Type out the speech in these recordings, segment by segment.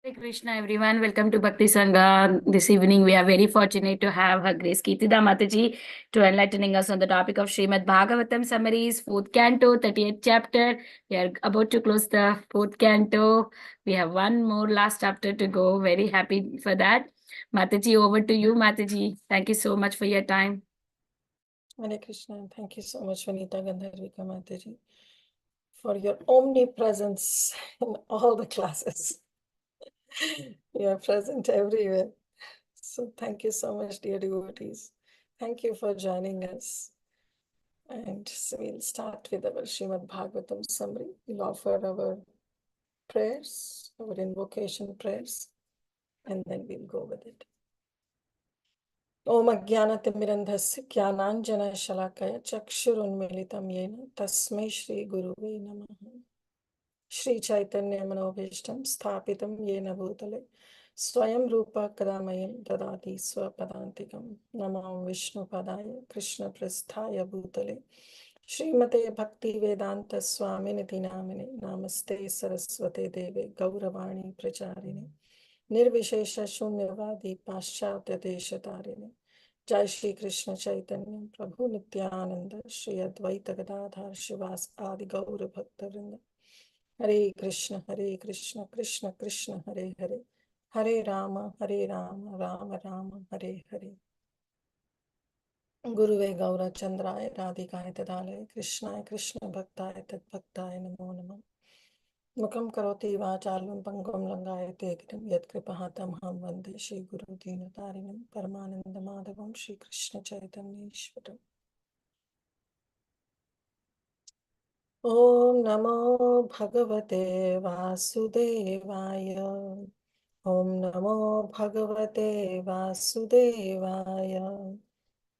Hare Krishna, everyone. Welcome to Bhakti Sangha. This evening, we are very fortunate to have Her Grace Kirtida Mataji to enlightening us on the topic of SRIMAD Bhagavatam summaries, 4th canto, 38th chapter. We are about to close the 4th canto. We have one more last chapter to go. Very happy for that. Mataji, over to you, Mataji. Thank you so much for your time. Hare Krishna. Thank you so much, Vanita Gandharvika Mataji, for your omnipresence in all the classes. You are present everywhere. So thank you so much, dear devotees. Thank you for joining us. And so we'll start with our Srimad Bhagavatam summary. We'll offer our prayers, our invocation prayers, and then we'll go with it. Om Ajnanatimirandhasya Jnananjana Shalakaya Chakshurunmilitam Yena Tasmai Shri Guruve Namaha. Shri Chaitanya Manobhishtam Sthapitam Yena Bhutale Swayam Rupa Kadamayam Dadati Swapadantikam Namam Vishnu Padaya Krishna Prasthaya Bhutale Srimate Bhakti Vedanta Swami Niti Namine Namaste Saraswate Deve Gauravani Pracharini Nirvishesha Shunyavadi Paschatya Deshatarine Jai Shri Krishna Chaitanya Prabhu Nityananda Shri Advaita Gadadhar Shivas Adi Gaura Bhakta Vrinda Hare Krishna Krishna Krishna Hare Hare Hare Rama Rama Rama Hare Hare Guruve Gaura Chandraya Radhikaya Tadale Krishnaya Krishna Bhaktaya Tad Bhaktaya Namo Namah Mukam Karoti Vachalam Pangam Langayate Girim Yat Kripahatam Ham Vande Shri Guru Dina Tarinam Paramananda Madhavam Shri Krishna Chaitanya Ishwaram Om Namo Bhagavate Vasudevaya Om Namo Bhagavate Vasudevaya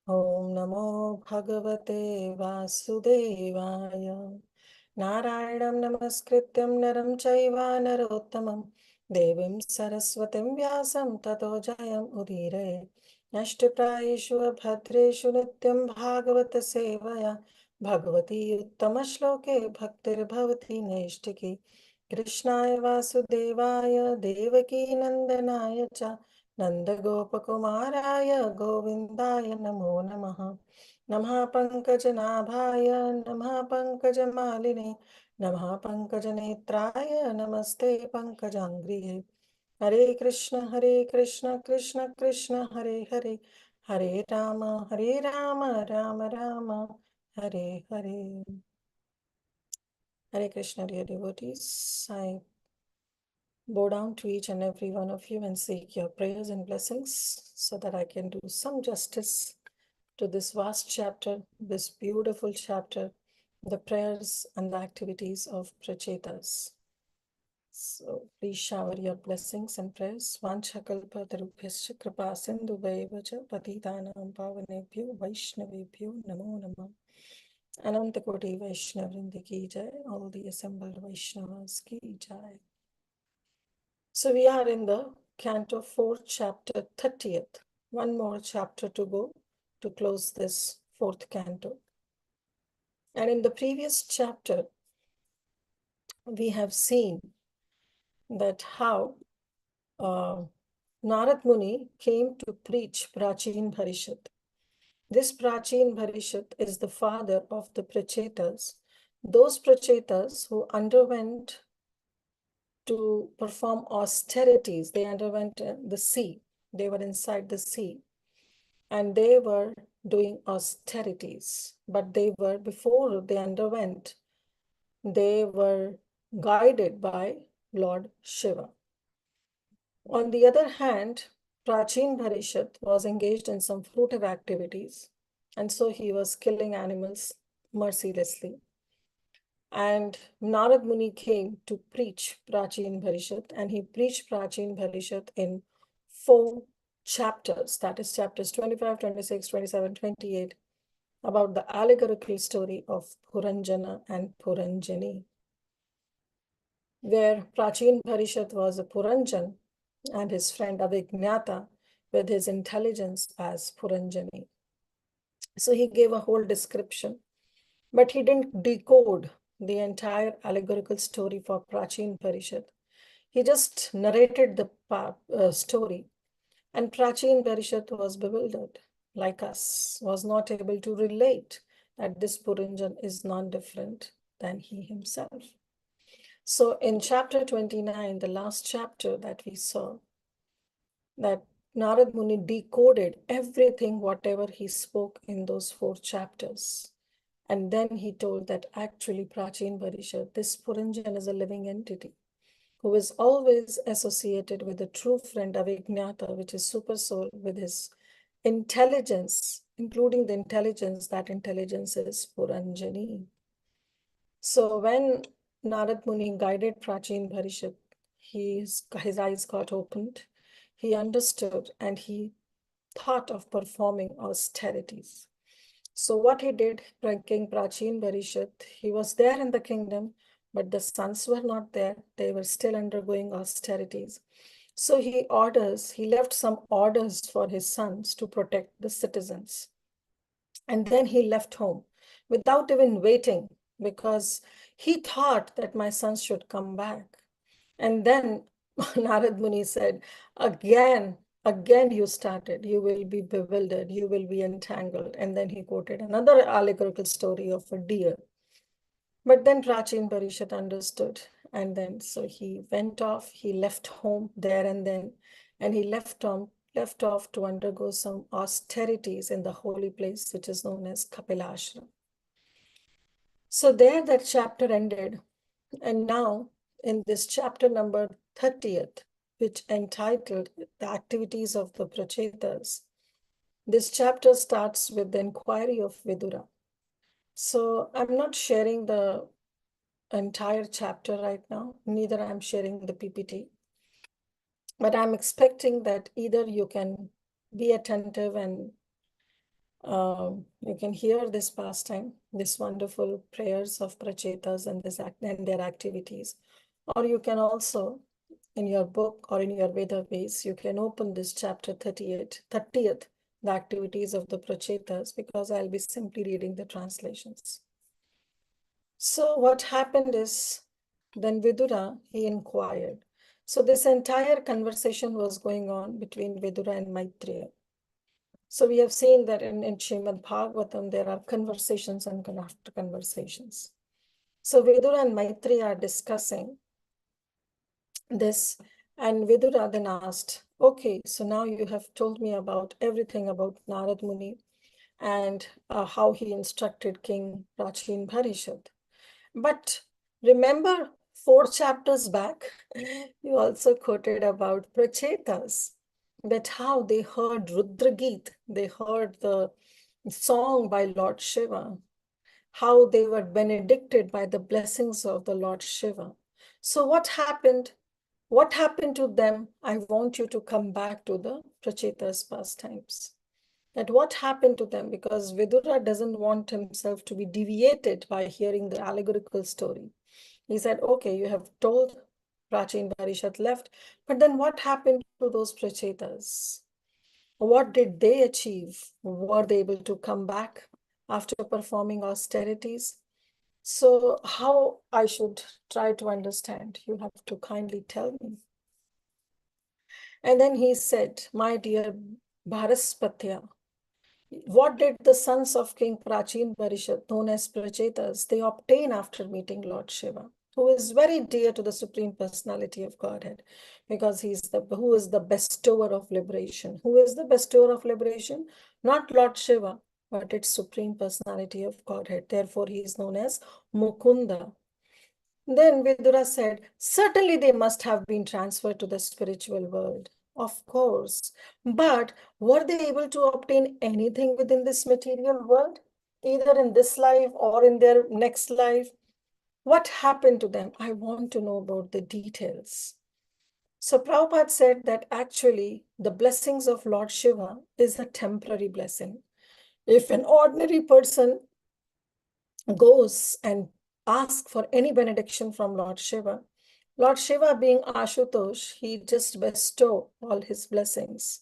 Om Namo Bhagavate Vasudevaya Narayanam Namaskrityam Naram Chaiva Narottamam Devim Saraswatim Vyasam Tato Jayam Udire Nashtiprayeshu Bhadreshu Nityam Bhagavata Sevaya Bhagavati Uttama Shloke Bhaktir Bhavati Naishtiki Krishnaya Vasudevaya Devaki Nandanaya Cha Nanda Gopakumaraya Govindaya Namo Namaha Namaha Pankajanaabhaya Namaha Pankajamaline Namaha Pankajanetraya Namaste Pankajangrihe Hare Krishna Krishna Krishna Hare Hare Hare Rama Rama Rama Hare Hare Hare Krishna, dear devotees. I bow down to each and every one of you and seek your prayers and blessings so that I can do some justice to this vast chapter, this beautiful chapter, the prayers and the activities of Prachetas. So please shower your blessings and prayers. Vanchakalpatarubhyascha kripa sindhu vaja patitanam pavanebhyo vaishnavebhyo namo namah. Ananta Koti Vaishnavrinda ki jai, all the assembled Vaishnavas ki jai. So we are in the Canto 4, chapter 30th. One more chapter to go to close this 4th canto. And in the previous chapter, we have seen that how Narad Muni came to preach Prachin Bharishat. This Prachin Bharishat is the father of the Prachetas, those Prachetas who underwent to perform austerities. They underwent the sea. They were inside the sea and they were doing austerities. But before they underwent, they were guided by Lord Shiva. On the other hand, Prachin Bharishat was engaged in some fruitive activities, and so he was killing animals mercilessly. And Narad Muni came to preach Prachin Bharishat, and he preached Prachin Bharishat in 4 chapters, that is chapters 25, 26, 27, 28, about the allegorical story of Puranjana and Puranjani, where Prachin Bharishat was a Puranjan and his friend Avijnata with his intelligence as Puranjani. So he gave a whole description, but he didn't decode the entire allegorical story for Prachin Bharishat. He just narrated the story, and Prachin Parishad was bewildered, like us, was not able to relate that this Puranjan is non different than he himself. So in chapter 29, the last chapter that we saw, that Narad Muni decoded everything, whatever he spoke in those 4 chapters. And then he told that actually Prachin Parishad, this Puranjan is a living entity who is always associated with the true friend Avijnata, which is super soul, with his intelligence, including the intelligence, that intelligence is Puranjani. So when Narad Muni guided Prachin Parishad, his eyes got opened, he understood, and he thought of performing austerities. So what he did, King Prachin Parishad, he was there in the kingdom, but the sons were not there. They were still undergoing austerities. So he left some orders for his sons to protect the citizens. And then he left home without even waiting, because he thought that my sons should come back. And then Narad Muni said, again you started, you will be bewildered, you will be entangled. And then he quoted another allegorical story of a deer. But then Prachin Parishad understood. And then so he went off, he left home there and then, and he left off to undergo some austerities in the holy place, which is known as Kapilashram. So there that chapter ended. And now in this chapter number 30th, which entitled The Activities of the Prachetas, this chapter starts with the inquiry of Vidura. So I'm not sharing the entire chapter right now, neither I'm sharing the PPT, but I'm expecting that either you can be attentive and you can hear this pastime, this wonderful prayers of Prachetas and their activities, or you can also, in your book or in your Veda base, you can open this chapter 30th, the activities of the Prachetas, because I'll be simply reading the translations. So what happened is, then Vidura, he inquired. So this entire conversation was going on between Vidura and Maitreya. So we have seen that in Srimad Bhagavatam, there are conversations and after conversations. So Vidura and Maitreya are discussing this, and Vidura then asked, okay, so now you have told me about everything about Narad Muni and how he instructed King Prachin Parishad. But remember 4 chapters back, you also quoted about Prachetas, that how they heard Rudragit, they heard the song by Lord Shiva, how they were benedicted by the blessings of the Lord Shiva. So what happened? What happened to them? I want you to come back to the Prachetas pastimes. That what happened to them, because Vidura doesn't want himself to be deviated by hearing the allegorical story. He said, okay, you have told Prachin Parishad left, but then what happened to those Prachetas? What did they achieve? Were they able to come back after performing austerities? So how I should try to understand? You have to kindly tell me. And then he said, my dear Bharaspatya, what did the sons of King Prachin Parishad, known as Prachetas, they obtain after meeting Lord Shiva, who is very dear to the Supreme Personality of Godhead, because who is the bestower of liberation. Who is the bestower of liberation? Not Lord Shiva, but its Supreme Personality of Godhead. Therefore, he is known as Mukunda. Then Vidura said, certainly they must have been transferred to the spiritual world. Of course. But were they able to obtain anything within this material world, either in this life or in their next life? What happened to them? I want to know about the details. So Prabhupada said that actually the blessings of Lord Shiva is a temporary blessing. If an ordinary person goes and asks for any benediction from Lord Shiva, Lord Shiva being Ashutosh, he just bestow all his blessings.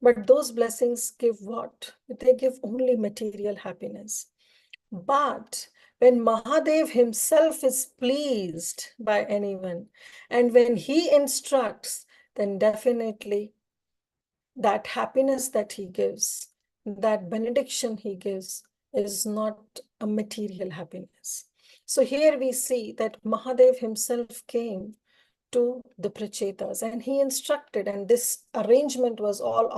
But those blessings give what? They give only material happiness. But When Mahadev himself is pleased by anyone, and when he instructs, then definitely that happiness that he gives, that benediction he gives, is not a material happiness. So here we see that Mahadev himself came to the Prachetas and he instructed, and this arrangement was all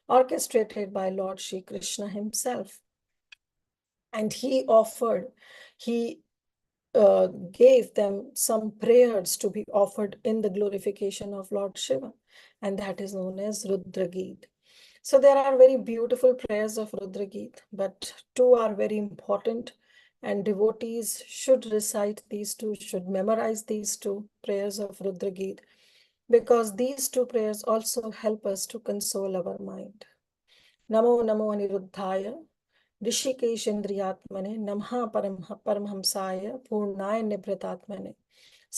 orchestrated by Lord Shri Krishna himself. And he gave them some prayers to be offered in the glorification of Lord Shiva, and that is known as Rudra Geet. So there are very beautiful prayers of Rudra Geet, but two are very important, and devotees should recite these two, should memorize these two prayers of Rudra Geet, because these two prayers also help us to console our mind. Namo Namo Aniruddhaya ऋषिकेशेन्द्रियात्मने नमः परमहंसाय पूर्णाय निभृतात्मने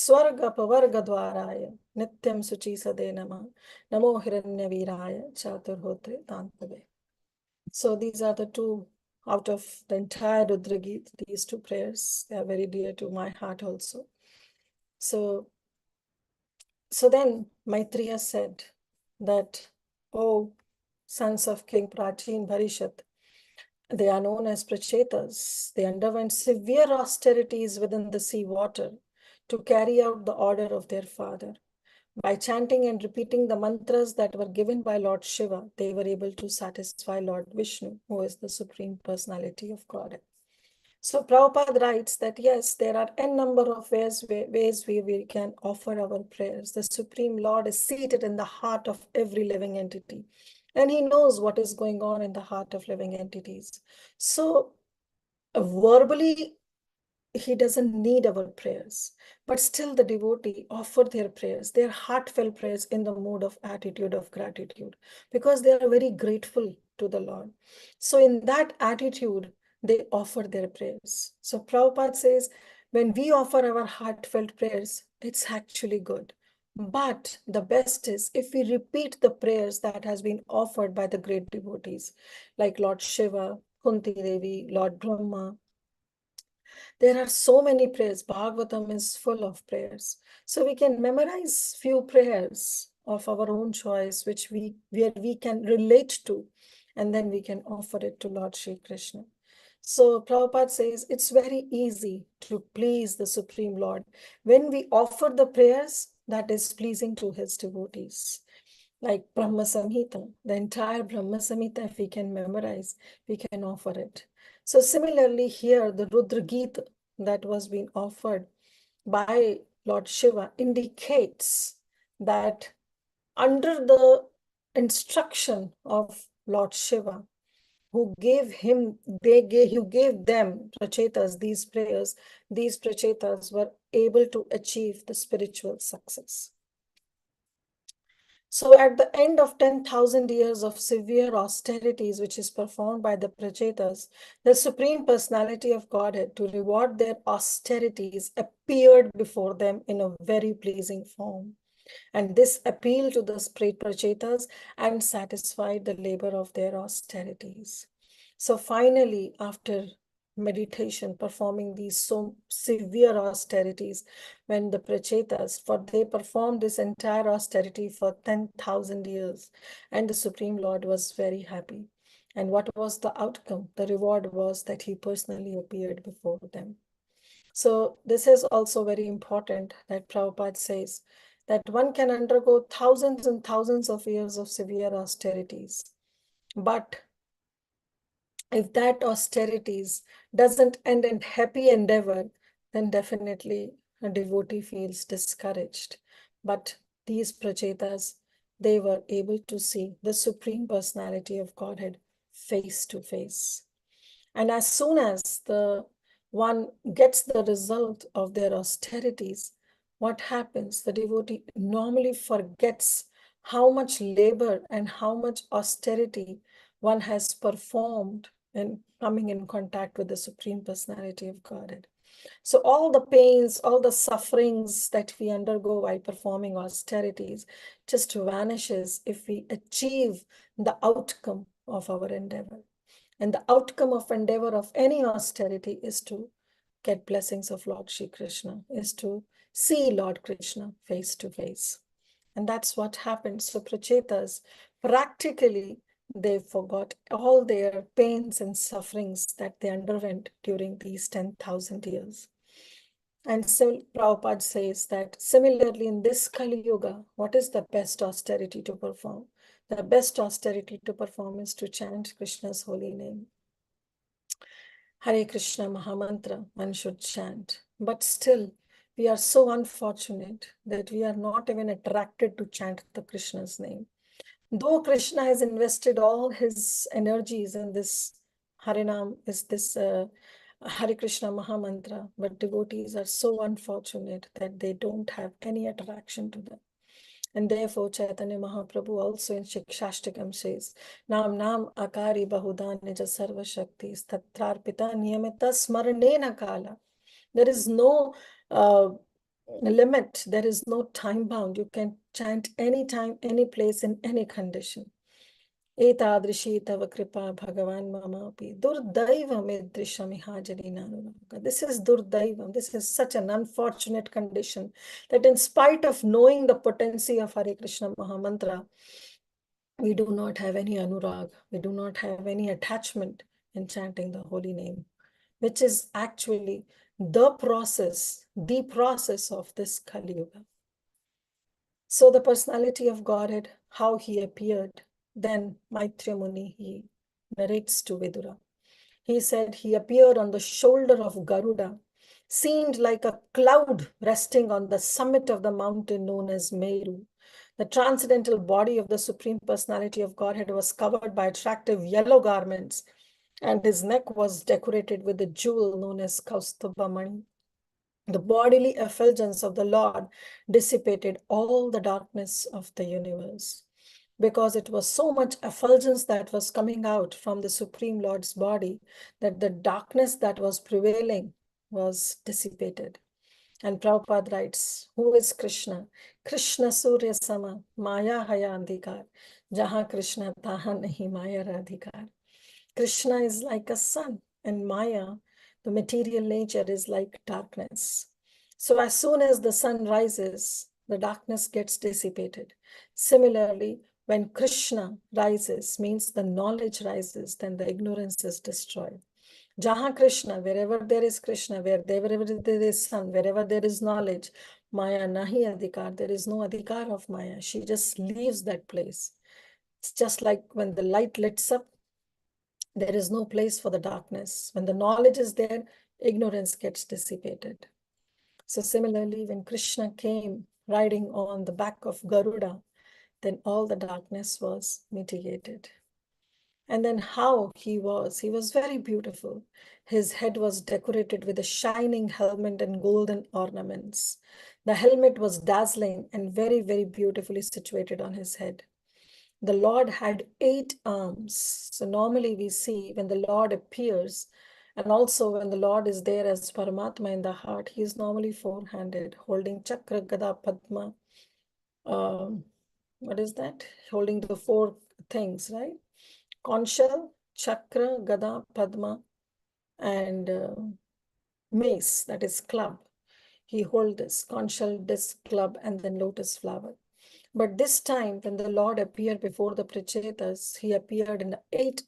स्वर्ग अपवर्ग द्वाराय नित्यं शुचि सदे नमः नमो हिरण्यवीराय चातुर्होत्रे तान्तवे. So these are the two out of the entire Rudra Geet, these two prayers. They are very dear to my heart also. So then Maitreya said that, "Oh, sons of King Prachin Bharishat, they are known as Prachetas. They underwent severe austerities within the sea water to carry out the order of their father. By chanting and repeating the mantras that were given by Lord Shiva, they were able to satisfy Lord Vishnu, who is the Supreme Personality of Godhead." So Prabhupada writes that yes, there are n number of ways we can offer our prayers. The Supreme Lord is seated in the heart of every living entity, and he knows what is going on in the heart of living entities. So verbally, he doesn't need our prayers, but still the devotee offer their prayers, their heartfelt prayers, in the mood of attitude of gratitude, because they are very grateful to the Lord. So in that attitude, they offer their prayers. So Prabhupada says, when we offer our heartfelt prayers, it's actually good. But the best is if we repeat the prayers that has been offered by the great devotees, like Lord Shiva, Kunti Devi, Lord Brahma. There are so many prayers. Bhagavatam is full of prayers. So we can memorize few prayers of our own choice, where we can relate to, and then we can offer it to Lord Shri Krishna. So Prabhupada says it's very easy to please the Supreme Lord when we offer the prayers that is pleasing to his devotees. Like Brahma Samhita, the entire Brahma Samhita, if we can memorize, we can offer it. So similarly here, the Rudra Geet that was being offered by Lord Shiva indicates that under the instruction of Lord Shiva, who gave them, Prachetas, these prayers, these Prachetas were able to achieve the spiritual success. So at the end of 10,000 years of severe austerities, which is performed by the Prachetas, the Supreme Personality of Godhead, to reward their austerities, appeared before them in a very pleasing form. And this appealed to the Prachetas and satisfied the labor of their austerities. So finally, after meditation, performing these so severe austerities, when the Prachetas, for they performed this entire austerity for 10,000 years, and the Supreme Lord was very happy. And what was the outcome? The reward was that he personally appeared before them. So this is also very important that Prabhupada says that one can undergo thousands and thousands of years of severe austerities, but if that austerities doesn't end in happy endeavor, then definitely a devotee feels discouraged. But these Prachetas, they were able to see the Supreme Personality of Godhead face to face. And as soon as the one gets the result of their austerities, what happens? The devotee normally forgets how much labor and how much austerity one has performed in coming in contact with the Supreme Personality of Godhead. So all the pains, all the sufferings that we undergo while performing austerities just vanishes if we achieve the outcome of our endeavor. And the outcome of endeavor of any austerity is to get blessings of Lord Shri Krishna, is to see Lord Krishna face to face. And that's what happened. So Prachetas, practically, they forgot all their pains and sufferings that they underwent during these 10,000 years. And so Prabhupada says that similarly in this Kali Yuga, what is the best austerity to perform? The best austerity to perform is to chant Krishna's holy name. Hare Krishna Mahamantra, one should chant. But still, we are so unfortunate that we are not even attracted to chant the Krishna's name. Though Krishna has invested all his energies in this Harinam, is this Hare Krishna Mahamantra, but devotees are so unfortunate that they don't have any attraction to them. And therefore, Chaitanya Mahaprabhu also in Shikshashtakam says, Nam Nam Akari Bahudan Nija Sarva Shakti Tatrarpita Niyamita Smaranena Kala. There is no limit, there is no time bound. You can chant anytime, any place, in any condition. Etadrishi tava kripa bhagavan mamapi durdaivam idrishamihajari nanuraga. This is durdaivam. This is such an unfortunate condition that in spite of knowing the potency of Hare Krishna Mahamantra, we do not have any anurag. We do not have any attachment in chanting the holy name, which is actually the process of this Kali Yuga. So the personality of Godhead, how he appeared, then Maitreya Muni, he narrates to Vidura. He said he appeared on the shoulder of Garuda, seemed like a cloud resting on the summit of the mountain known as Meru. The transcendental body of the Supreme Personality of Godhead was covered by attractive yellow garments, and his neck was decorated with a jewel known as Kaustubhamani. The bodily effulgence of the Lord dissipated all the darkness of the universe, because it was so much effulgence that was coming out from the Supreme Lord's body that the darkness that was prevailing was dissipated. And Prabhupada writes, who is Krishna? Krishna Surya Sama, Maya Haya Andhikar, Jaha Krishna Taha Nahi Maya Radhikar. Krishna is like a sun, and Maya, the material nature, is like darkness. So as soon as the sun rises, the darkness gets dissipated. Similarly, when Krishna rises, means the knowledge rises, then the ignorance is destroyed. Jaha Krishna, wherever there is Krishna, wherever there is sun, wherever there is knowledge, Maya nahi adhikar, there is no adhikar of Maya. She just leaves that place. It's just like when the light lights up, there is no place for the darkness. When the knowledge is there, ignorance gets dissipated. So similarly, when Krishna came riding on the back of Garuda, then all the darkness was mitigated. And then how he was very beautiful. His head was decorated with a shining helmet and golden ornaments. The helmet was dazzling and very, very beautifully situated on his head. The Lord had 8 arms. So normally we see when the Lord appears, and also when the Lord is there as Paramatma in the heart, he is normally 4-handed, holding Chakra, Gada, Padma. What is that? Holding the 4 things, right? Conch shell, Chakra, Gada, Padma, and mace, that is club. He holds this conch shell, disc, club, and then lotus flower. But this time, when the Lord appeared before the Prachetas, he appeared in 8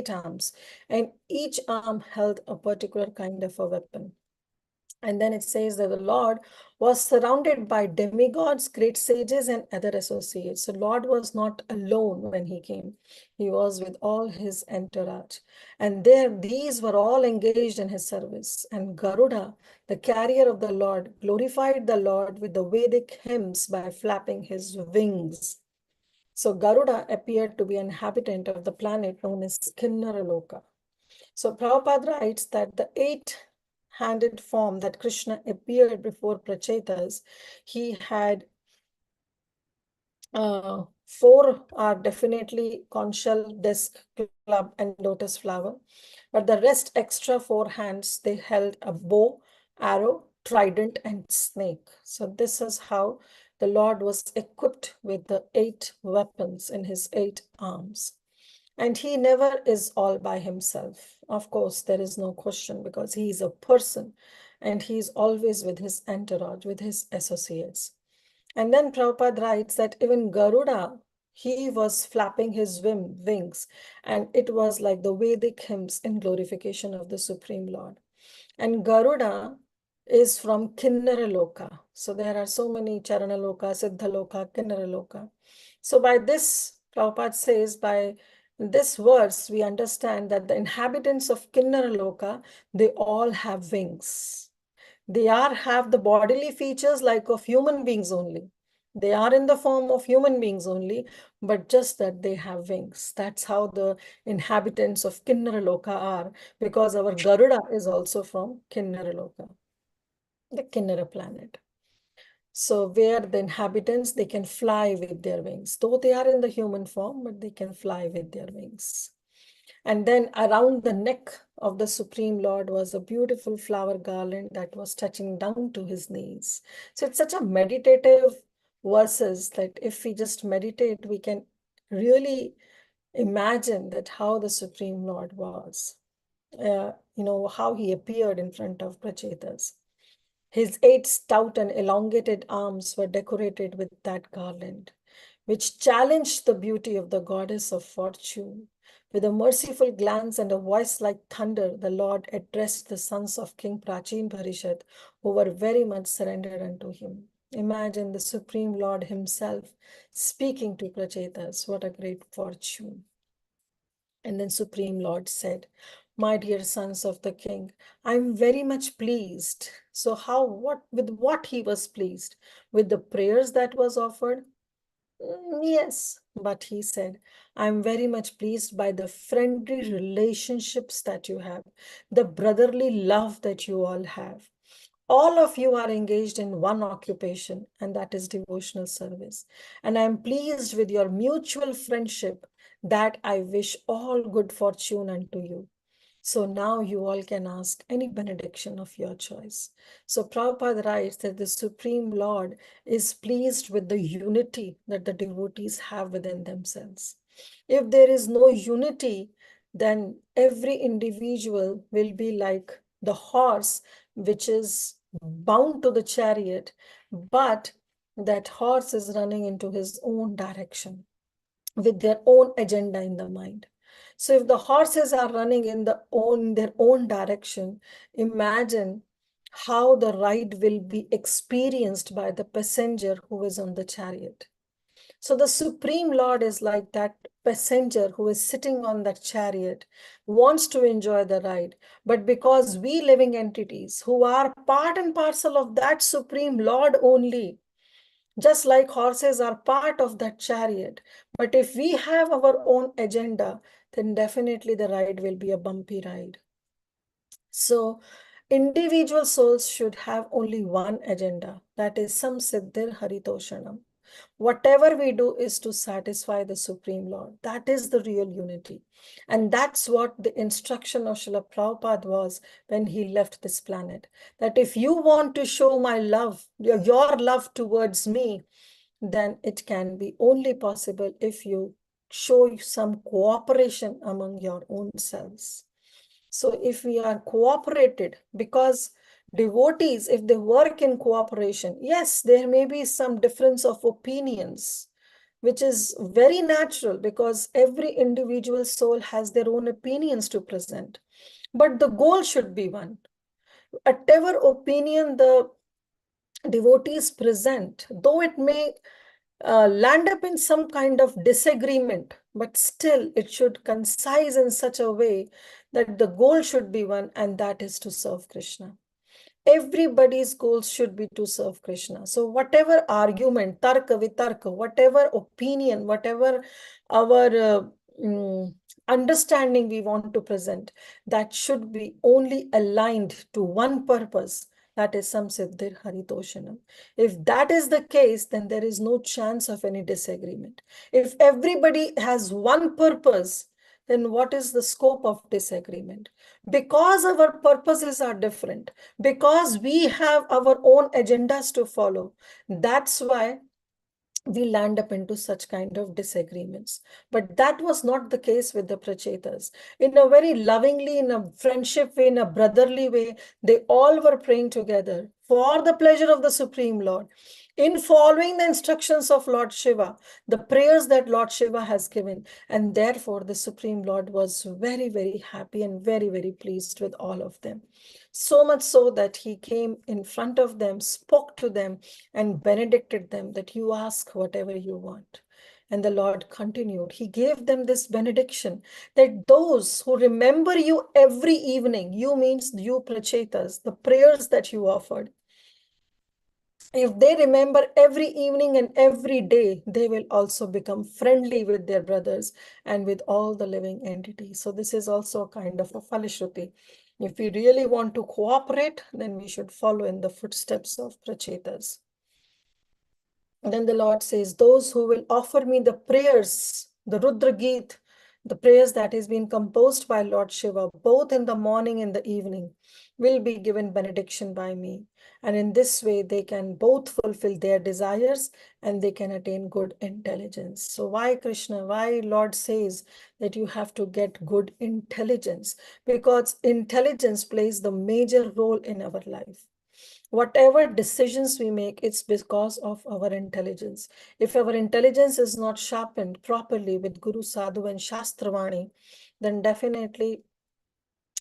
arms, and each arm held a particular kind of a weapon. And then it says that the Lord was surrounded by demigods, great sages, and other associates. So Lord was not alone when he came. He was with all his entourage. And these were all engaged in his service. And Garuda, the carrier of the Lord, glorified the Lord with the Vedic hymns by flapping his wings. So Garuda appeared to be an inhabitant of the planet known as Kinnaraloka. So Prabhupada writes that the 8-handed form that Krishna appeared before Prachetas, he had 4 are definitely conch shell, disc, club, and lotus flower. But the rest extra 4 hands, they held a bow, arrow, trident, and snake. So this is how the Lord was equipped with the 8 weapons in his 8 arms. And he never is all by himself. Of course, there is no question, because he is a person and he is always with his entourage, with his associates. And then Prabhupada writes that even Garuda, he was flapping his wings, and it was like the Vedic hymns in glorification of the Supreme Lord. And Garuda is from Kinnara Loka. So there are so many Charana Loka, Siddha Loka, Kinnara Loka. So by this, Prabhupada says, by this verse, we understand that the inhabitants of Kinnara Loka, they all have wings. They have the bodily features like of human beings only. They are in the form of human beings only, but just that they have wings. That's how the inhabitants of Kinnara Loka are, because our Garuda is also from Kinnara Loka, the Kinnara planet. So where the inhabitants, they can fly with their wings. Though they are in the human form, but they can fly with their wings. And then around the neck of the Supreme Lord was a beautiful flower garland that was touching down to his knees. So it's such a meditative verses that if we just meditate, we can really imagine that how the Supreme Lord was, how he appeared in front of Prachetas. His 8 stout and elongated arms were decorated with that garland, which challenged the beauty of the goddess of fortune. With a merciful glance and a voice like thunder, the Lord addressed the sons of King Prachin Bharishat, who were very much surrendered unto him. Imagine the Supreme Lord himself speaking to Prachetas. What a great fortune. And then Supreme Lord said, my dear sons of the king, I'm very much pleased. So with what he was pleased? With the prayers that was offered? Yes, but he said, I'm very much pleased by the friendly relationships that you have, the brotherly love that you all have. All of you are engaged in one occupation, and that is devotional service. And I'm pleased with your mutual friendship, that I wish all good fortune unto you. So now you all can ask any benediction of your choice. So Prabhupada writes that the Supreme Lord is pleased with the unity that the devotees have within themselves. If there is no unity, then every individual will be like the horse which is bound to the chariot, but that horse is running into his own direction with their own agenda in the mind. So if the horses are running in their own direction, imagine how the ride will be experienced by the passenger who is on the chariot. So the Supreme Lord is like that passenger who is sitting on that chariot, wants to enjoy the ride. But because we living entities who are part and parcel of that Supreme Lord only, just like horses are part of that chariot, but if we have our own agenda, then definitely the ride will be a bumpy ride. So individual souls should have only one agenda, that is samsiddhir haritoshanam. Whatever we do is to satisfy the Supreme Lord. That is the real unity. And that's what the instruction of Srila Prabhupada was when he left this planet. That if you want to show my love, your love towards me, then it can be only possible if you show some cooperation among your own selves. So if we are cooperated, because devotees, if they work in cooperation, yes, there may be some difference of opinions, which is very natural because every individual soul has their own opinions to present. But the goal should be one. Whatever opinion the devotees present, though it may land up in some kind of disagreement, but still it should concise in such a way that the goal should be one, and that is to serve Krishna. Everybody's goals should be to serve Krishna. So whatever argument, tarka vitarka, whatever opinion, whatever our understanding we want to present, that should be only aligned to one purpose, that is samsiddhir haritoshanam. If that is the case, then there is no chance of any disagreement. If everybody has one purpose, then what is the scope of disagreement? Because our purposes are different, because we have our own agendas to follow, that's why we land up into such kind of disagreements. But that was not the case with the Prachetas. In a very lovingly, in a friendship way, in a brotherly way, they all were praying together for the pleasure of the Supreme Lord. In following the instructions of Lord Shiva, the prayers that Lord Shiva has given. And therefore, the Supreme Lord was very, very happy and very, very pleased with all of them. So much so that he came in front of them, spoke to them, and benedicted them that you ask whatever you want. And the Lord continued. He gave them this benediction that those who remember you every evening, you means you Prachetas, the prayers that you offered, if they remember every evening and every day, they will also become friendly with their brothers and with all the living entities. So this is also a kind of a falishruti. If we really want to cooperate, then we should follow in the footsteps of Prachetas. And then the Lord says, those who will offer me the prayers, the Rudra Geet, the prayers that is being composed by Lord Shiva, both in the morning and the evening, will be given benediction by me. And in this way, they can both fulfill their desires and they can attain good intelligence. So why Krishna, why Lord says that you have to get good intelligence? Because intelligence plays the major role in our life. Whatever decisions we make, it's because of our intelligence. If our intelligence is not sharpened properly with Guru Sadhu and Shastravani, then definitely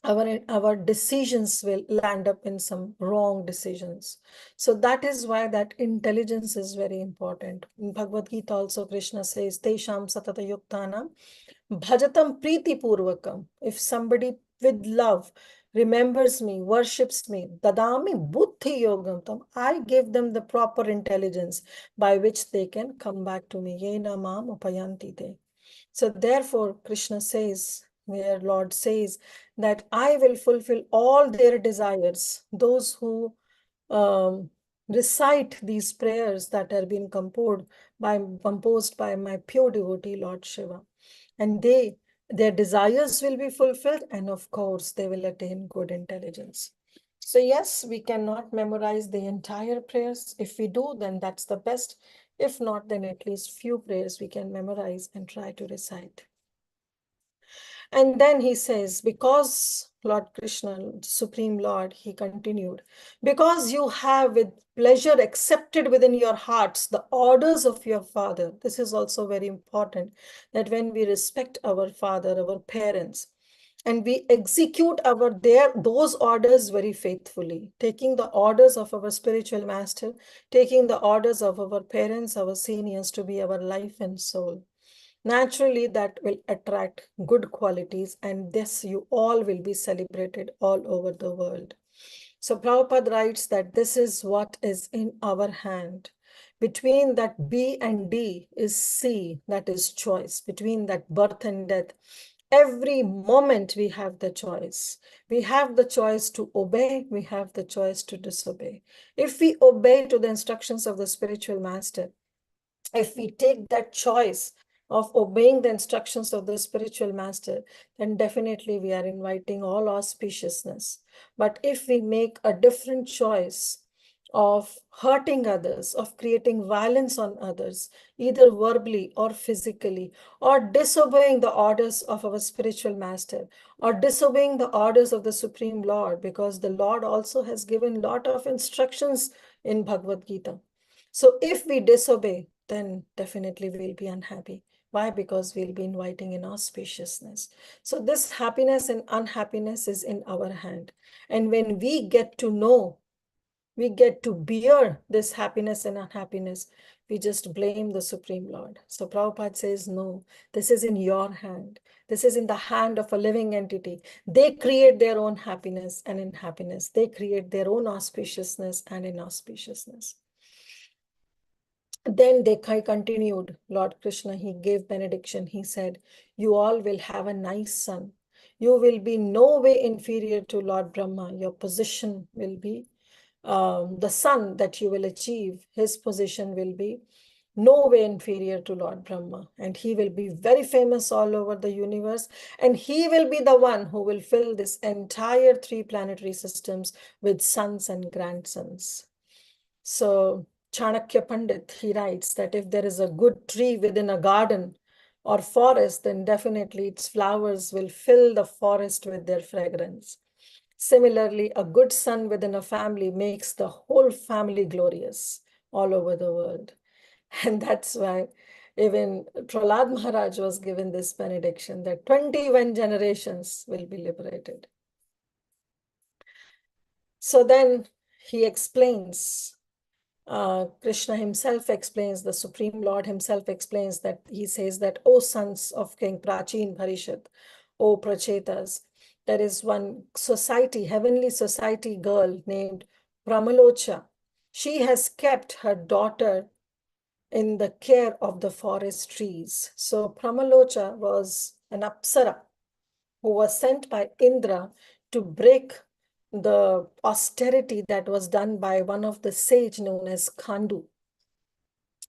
our decisions will land up in some wrong decisions. So that is why that intelligence is very important. In Bhagavad Gita also Krishna says, Tesham satata yuktanam bhajatam priti purvakam. If somebody with love remembers me, worships me, dadami buddhi yogam tam, I give them the proper intelligence by which they can come back to me. Yena mam upayanti te. So therefore, Krishna says, where Lord says that I will fulfill all their desires, those who recite these prayers that are being composed by my pure devotee, Lord Shiva. And their desires will be fulfilled, and of course, they will attain good intelligence. So yes, we cannot memorize the entire prayers. If we do, then that's the best. If not, then at least few prayers we can memorize and try to recite. And then he says, because Lord Krishna, Supreme Lord, he continued, because you have with pleasure accepted within your hearts the orders of your father. This is also very important, that when we respect our father, our parents, and we execute those orders very faithfully, taking the orders of our spiritual master, taking the orders of our parents, our seniors to be our life and soul. Naturally, that will attract good qualities, and this you all will be celebrated all over the world. So Prabhupada writes that this is what is in our hand. Between that B and D is C, that is choice. Between that birth and death, every moment we have the choice. We have the choice to obey, we have the choice to disobey. If we obey to the instructions of the spiritual master, if we take that choice of obeying the instructions of the spiritual master, then definitely we are inviting all auspiciousness. But if we make a different choice of hurting others, of creating violence on others, either verbally or physically, or disobeying the orders of our spiritual master, or disobeying the orders of the Supreme Lord, because the Lord also has given a lot of instructions in Bhagavad Gita. So if we disobey, then definitely we'll be unhappy. Why? Because we'll be inviting in auspiciousness. So this happiness and unhappiness is in our hand. And when we get to know, we get to bear this happiness and unhappiness, we just blame the Supreme Lord. So Prabhupada says, no, this is in your hand. This is in the hand of a living entity. They create their own happiness and unhappiness. They create their own auspiciousness and inauspiciousness. Then they continued, Lord Krishna, he gave benediction. He said, you all will have a nice son. You will be no way inferior to Lord Brahma. Your position will be, the son that you will achieve, his position will be no way inferior to Lord Brahma. And he will be very famous all over the universe. And he will be the one who will fill this entire 3 planetary systems with sons and grandsons. So Chanakya Pandit, he writes that if there is a good tree within a garden or forest, then definitely its flowers will fill the forest with their fragrance. Similarly, a good son within a family makes the whole family glorious all over the world. And that's why even Prahlad Maharaj was given this benediction that 21 generations will be liberated. So then he explains, Krishna himself explains, the Supreme Lord himself explains that he says that, O sons of King Prachin Bharishit, O Prachetas, there is one society, heavenly society girl named Pramalocha. She has kept her daughter in the care of the forest trees. So Pramalocha was an Apsara who was sent by Indra to break the austerity that was done by one of the sage known as Kandu.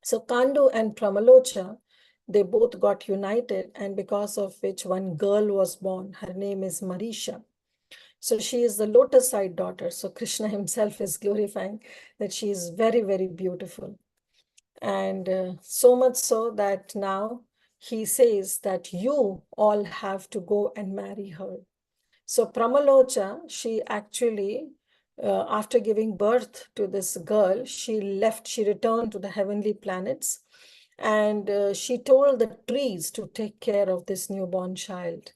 So Kandu and Pramalocha, they both got united, and because of which one girl was born. Her name is Marisha. So she is the lotus-eyed daughter. So Krishna himself is glorifying that she is very, very beautiful. And so much so that now he says that you all have to go and marry her. So Pramalocha, she actually, after giving birth to this girl, she returned to the heavenly planets, and she told the trees to take care of this newborn child.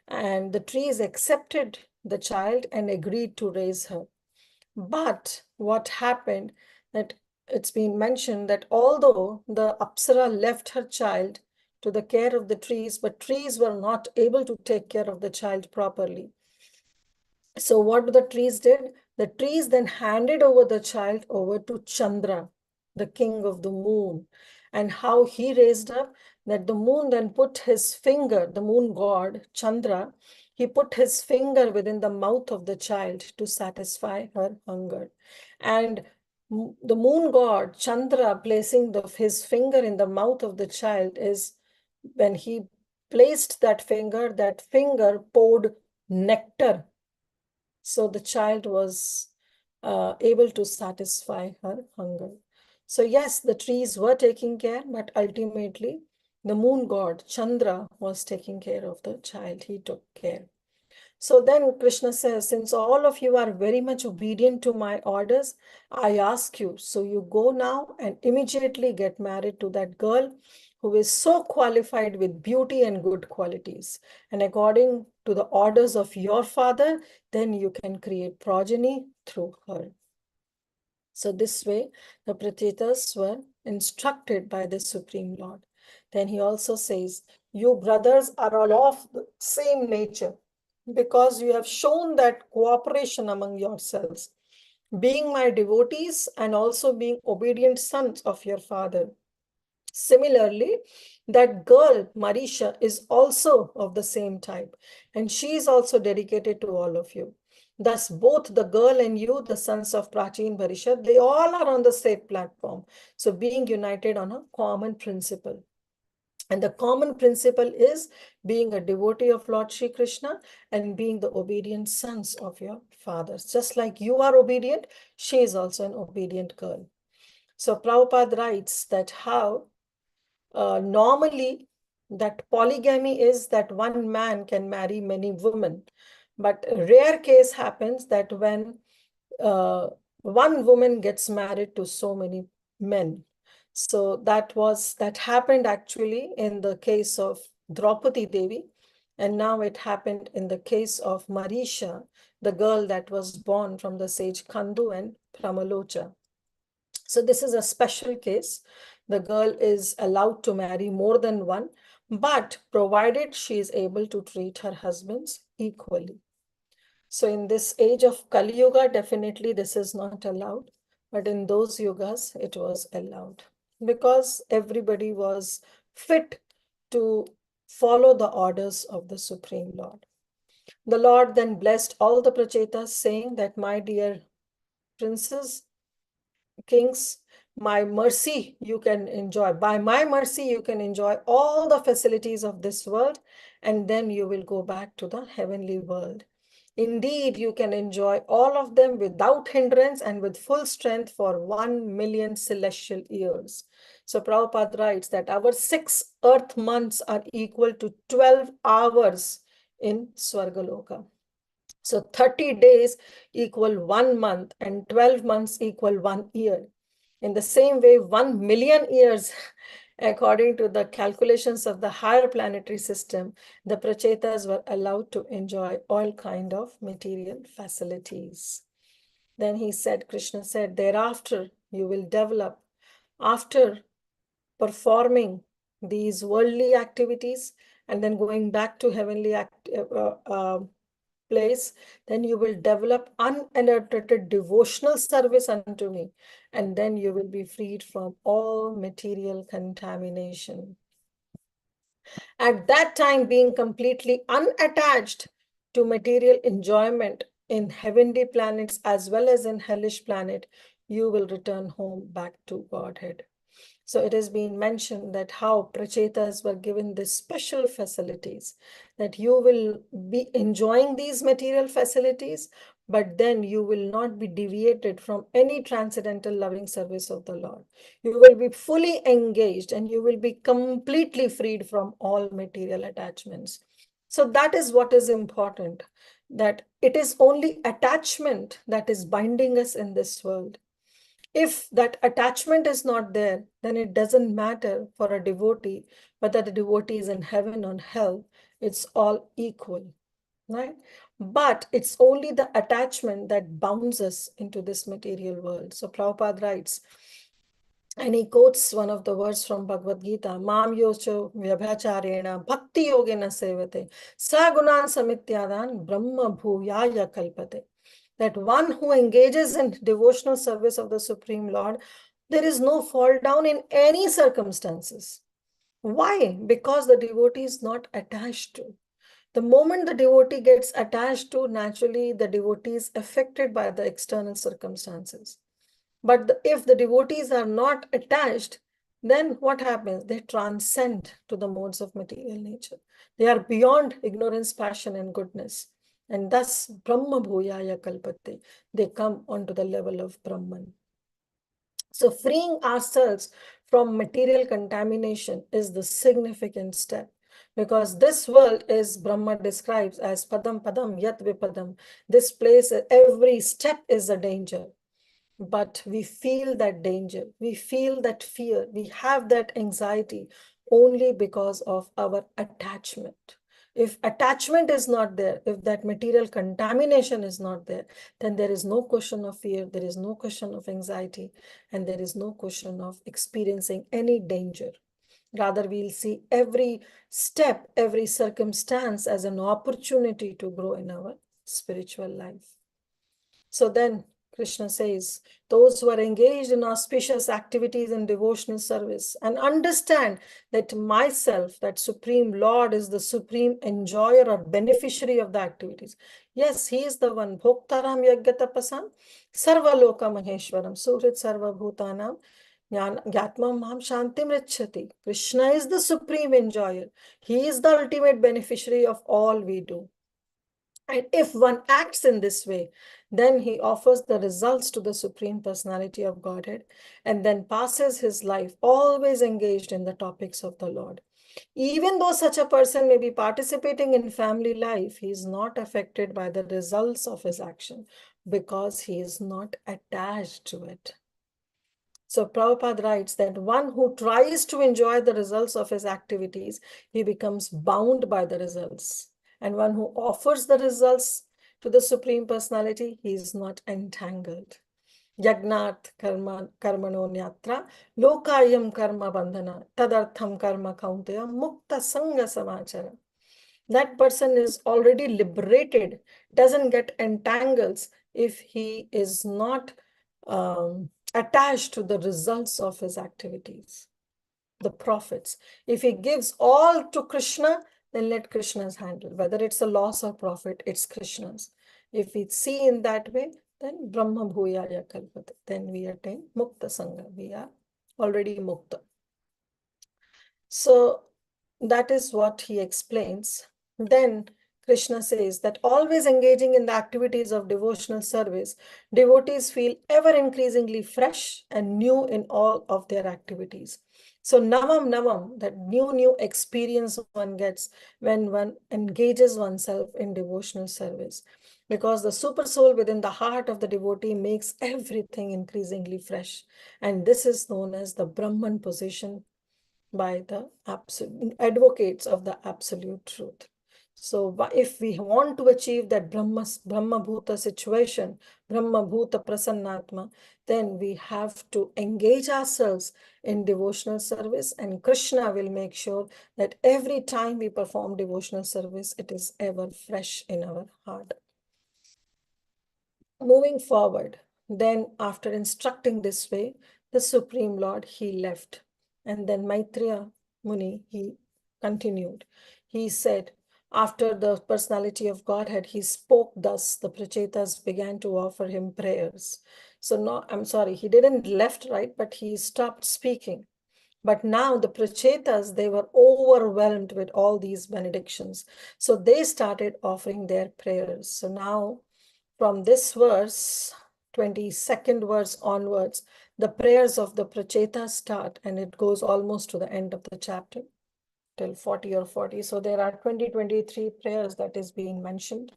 And the trees accepted the child and agreed to raise her. But what happened, that it's been mentioned that although the Apsara left her child to the care of the trees, but trees were not able to take care of the child properly. So what the trees did? The trees then handed over the child over to Chandra, the king of the moon. And how he raised up, that the moon then put his finger, the moon god, Chandra, he put his finger within the mouth of the child to satisfy her hunger. And the moon god, Chandra, placing his finger in the mouth of the child is when he placed that finger poured nectar. So the child was able to satisfy her hunger. So yes, the trees were taking care, but ultimately the moon god, Chandra, was taking care of the child. He took care. So then Krishna says, since all of you are very much obedient to my orders, I ask you, so you go now and immediately get married to that girl who is so qualified with beauty and good qualities. And according to the orders of your father, then you can create progeny through her. So this way, the Prachetas were instructed by the Supreme Lord. Then he also says, you brothers are all of the same nature, because you have shown that cooperation among yourselves, being my devotees and also being obedient sons of your father. Similarly, that girl, Marisha, is also of the same type, and she is also dedicated to all of you. Thus, both the girl and you, the sons of Prachin Bharisha, they all are on the same platform. So being united on a common principle. And the common principle is being a devotee of Lord Shri Krishna and being the obedient sons of your fathers. Just like you are obedient, she is also an obedient girl. So Prabhupada writes that how normally that polygamy is that one man can marry many women. But a rare case happens that when one woman gets married to so many men. So that happened actually in the case of Draupadi Devi, and now it happened in the case of Marisha, the girl that was born from the sage Kandu and Pramalocha. So this is a special case. The girl is allowed to marry more than one, but provided she is able to treat her husbands equally. So in this age of Kali Yuga, definitely this is not allowed. But in those yugas, it was allowed because everybody was fit to follow the orders of the Supreme Lord. The Lord then blessed all the Prachetas, saying that, my dear princes, kings, my mercy you can enjoy. By my mercy, you can enjoy all the facilities of this world, and then you will go back to the heavenly world. Indeed, you can enjoy all of them without hindrance and with full strength for 1 million celestial years. So Prabhupada writes that our 6 earth months are equal to 12 hours in Swargaloka. So 30 days equal 1 month and 12 months equal 1 year. In the same way, 1 million years, according to the calculations of the higher planetary system, the Prachetas were allowed to enjoy all kind of material facilities. Then he said, Krishna said, thereafter you will develop, after performing these worldly activities and then going back to heavenly place, then you will develop unadulterated devotional service unto me, and then you will be freed from all material contamination. At that time, being completely unattached to material enjoyment in heavenly planets as well as in hellish planet, you will return home back to Godhead. So it has been mentioned that how Prachetas were given these special facilities, that you will be enjoying these material facilities, but then you will not be deviated from any transcendental loving service of the Lord. You will be fully engaged and you will be completely freed from all material attachments. So that is what is important, that it is only attachment that is binding us in this world. If that attachment is not there, then it doesn't matter for a devotee whether the devotee is in heaven or hell, it's all equal, right? But it's only the attachment that bounds us into this material world. So Prabhupada writes, and he quotes one of the words from Bhagavad Gita, Mam yocho vyabhacharena bhakti yogena sevate sagunan samityadan brahma bhuyaya kalpate. That one who engages in devotional service of the Supreme Lord, there is no fall down in any circumstances. Why? Because the devotee is not attached to. The moment the devotee gets attached to, naturally the devotee is affected by the external circumstances. But if the devotees are not attached, then what happens? They transcend to the modes of material nature. They are beyond ignorance, passion, and goodness. And thus, Brahma Bhuyaya Kalpate, they come onto the level of Brahman. So freeing ourselves from material contamination is the significant step, because this world is Brahma describes as Padam Padam Yat Vipadam. This place, every step is a danger. But we feel that danger, we feel that fear, we have that anxiety only because of our attachment. If attachment is not there, if that material contamination is not there, then there is no question of fear, there is no question of anxiety, and there is no question of experiencing any danger. Rather, we'll see every step, every circumstance as an opportunity to grow in our spiritual life. So then Krishna says, those who are engaged in auspicious activities and devotional service and understand that myself, that Supreme Lord, is the supreme enjoyer or beneficiary of the activities. Yes, he is the one. Bhoktaram yagyatapasam sarvaloka maheshwaram suhrit sarva bhutanam Gyatmam Mam Shantim Richati. Krishna is the supreme enjoyer. He is the ultimate beneficiary of all we do. And if one acts in this way, then he offers the results to the Supreme Personality of Godhead and then passes his life always engaged in the topics of the Lord. Even though such a person may be participating in family life, he is not affected by the results of his action because he is not attached to it. So Prabhupada writes that one who tries to enjoy the results of his activities, he becomes bound by the results. And one who offers the results to the Supreme Personality, he is not entangled. Yagnat karmano nyatra lokayam karma bandhana tadartham karma kaunteya mukta sanga samachara. That person is already liberated, doesn't get entangled if he is not attached to the results of his activities. The profits. If he gives all to Krishna, then let Krishna's handle. Whether it's a loss or profit, it's Krishna's. If we see in that way, then Brahma Bhuyaya Kalpate. Then we attain Mukta Sangha. We are already Mukta. So that is what he explains. Then Krishna says that always engaging in the activities of devotional service, devotees feel ever increasingly fresh and new in all of their activities. So navam, that new experience one gets when one engages oneself in devotional service. Because the super soul within the heart of the devotee makes everything increasingly fresh. And this is known as the Brahman position by the advocates of the absolute truth. So if we want to achieve that Brahma Bhuta situation, Brahma Bhuta Prasannatma, then we have to engage ourselves in devotional service, and Krishna will make sure that every time we perform devotional service, it is ever fresh in our heart. Moving forward, then after instructing this way, the Supreme Lord, he left. And then Maitreya Muni, he continued. He said, after the personality of Godhead, he spoke thus, the Prachetas began to offer him prayers. So no, I'm sorry, he didn't left, right? But he stopped speaking. But now the Prachetas, they were overwhelmed with all these benedictions. So they started offering their prayers. So now from this verse, 22nd verse onwards, the prayers of the Prachetas start, and it goes almost to the end of the chapter till 40 or 40. So there are 23 prayers that is being mentioned.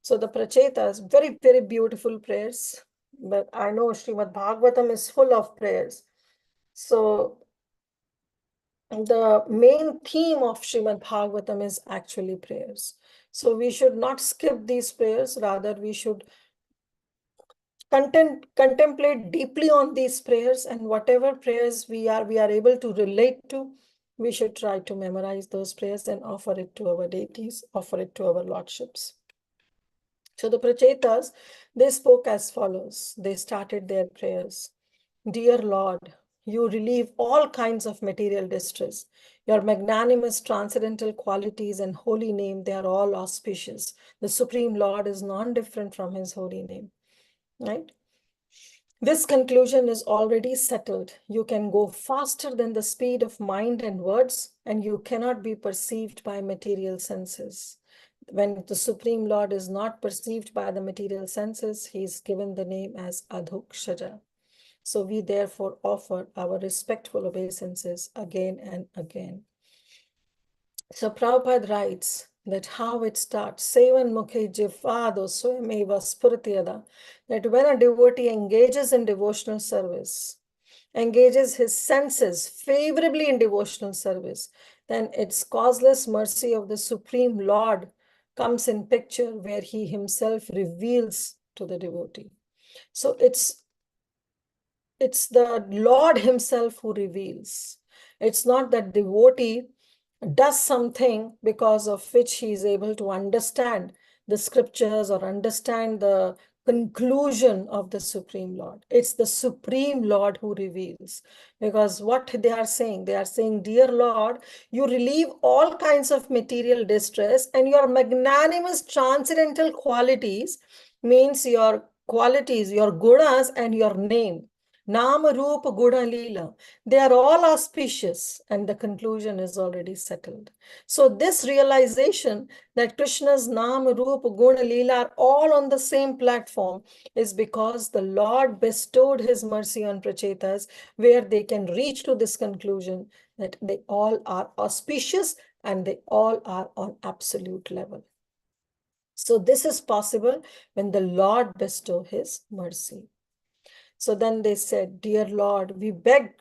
So the Prachetas, very, very beautiful prayers. But I know Srimad Bhagavatam is full of prayers. So the main theme of Srimad Bhagavatam is actually prayers. So we should not skip these prayers. Rather, we should contemplate deeply on these prayers, and whatever prayers we are able to relate to, we should try to memorize those prayers and offer it to our deities, offer it to our lordships. So the Prachetas, they spoke as follows. They started their prayers. Dear Lord, you relieve all kinds of material distress. Your magnanimous transcendental qualities and holy name, they are all auspicious. The Supreme Lord is non-different from his holy name. Right? This conclusion is already settled. You can go faster than the speed of mind and words, and you cannot be perceived by material senses. When the Supreme Lord is not perceived by the material senses, he is given the name as Adhukshara. So we therefore offer our respectful obeisances again and again. So Prabhupada writes that how it starts, Sevan Mukhe Jivado Swameva Spurtiyada, that when a devotee engages in devotional service, engages his senses favorably in devotional service, then it's causeless mercy of the Supreme Lord comes in picture, where he himself reveals to the devotee. So it's the Lord himself who reveals. It's not that devotee does something because of which he is able to understand the scriptures or understand the conclusion of the Supreme Lord. It's the Supreme Lord who reveals. Because what they are saying, dear Lord, you relieve all kinds of material distress, and your magnanimous transcendental qualities means your qualities, your gunas and your name. Nama Rupa Guna Leela. They are all auspicious, and the conclusion is already settled. So this realization that Krishna's Nama Rupa Guna Leela are all on the same platform is because the Lord bestowed his mercy on Prachetas, where they can reach to this conclusion that they all are auspicious and they all are on absolute level. So this is possible when the Lord bestow his mercy. So then they said, dear Lord, we beg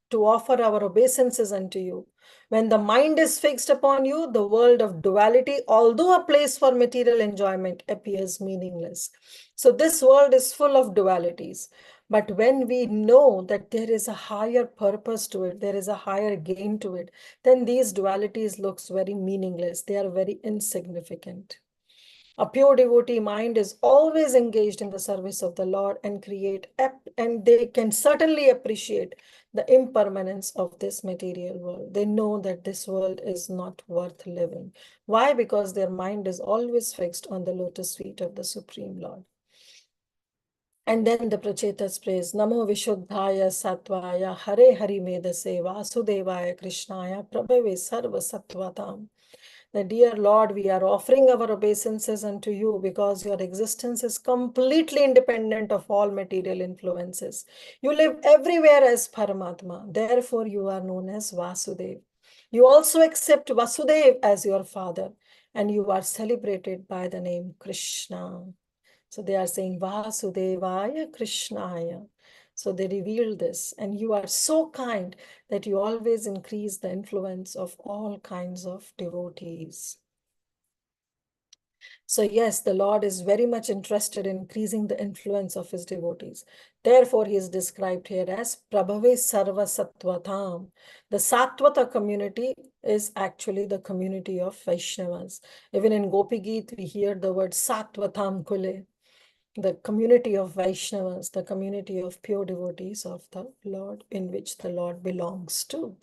to offer our obeisances unto you. When the mind is fixed upon you, the world of duality, although a place for material enjoyment, appears meaningless. So this world is full of dualities. But when we know that there is a higher purpose to it, there is a higher gain to it, then these dualities looks very meaningless. They are very insignificant. A pure devotee mind is always engaged in the service of the Lord and they can certainly appreciate the impermanence of this material world. They know that this world is not worth living. Why? Because their mind is always fixed on the lotus feet of the Supreme Lord. And then the Prachetas prays, Namo Vishuddhaya Sattvaya Hare Hari Medase Vasudevaya Krishnaya Prabhave Sarva Sattvatam. that, dear Lord, we are offering our obeisances unto you because your existence is completely independent of all material influences. You live everywhere as Paramatma. Therefore, you are known as Vasudev. You also accept Vasudev as your father, and you are celebrated by the name Krishna. So they are saying Vasudevaya Krishnaya. So they reveal this, and you are so kind that you always increase the influence of all kinds of devotees. So yes, the Lord is very much interested in increasing the influence of his devotees. Therefore, he is described here as Prabhave Sarva Sattvatam. The Sattvata community is actually the community of Vaishnavas. Even in Gopi Geet, we hear the word Sattvatam Kule, the community of Vaishnavas, the community of pure devotees of the Lord, in which the Lord belongs to.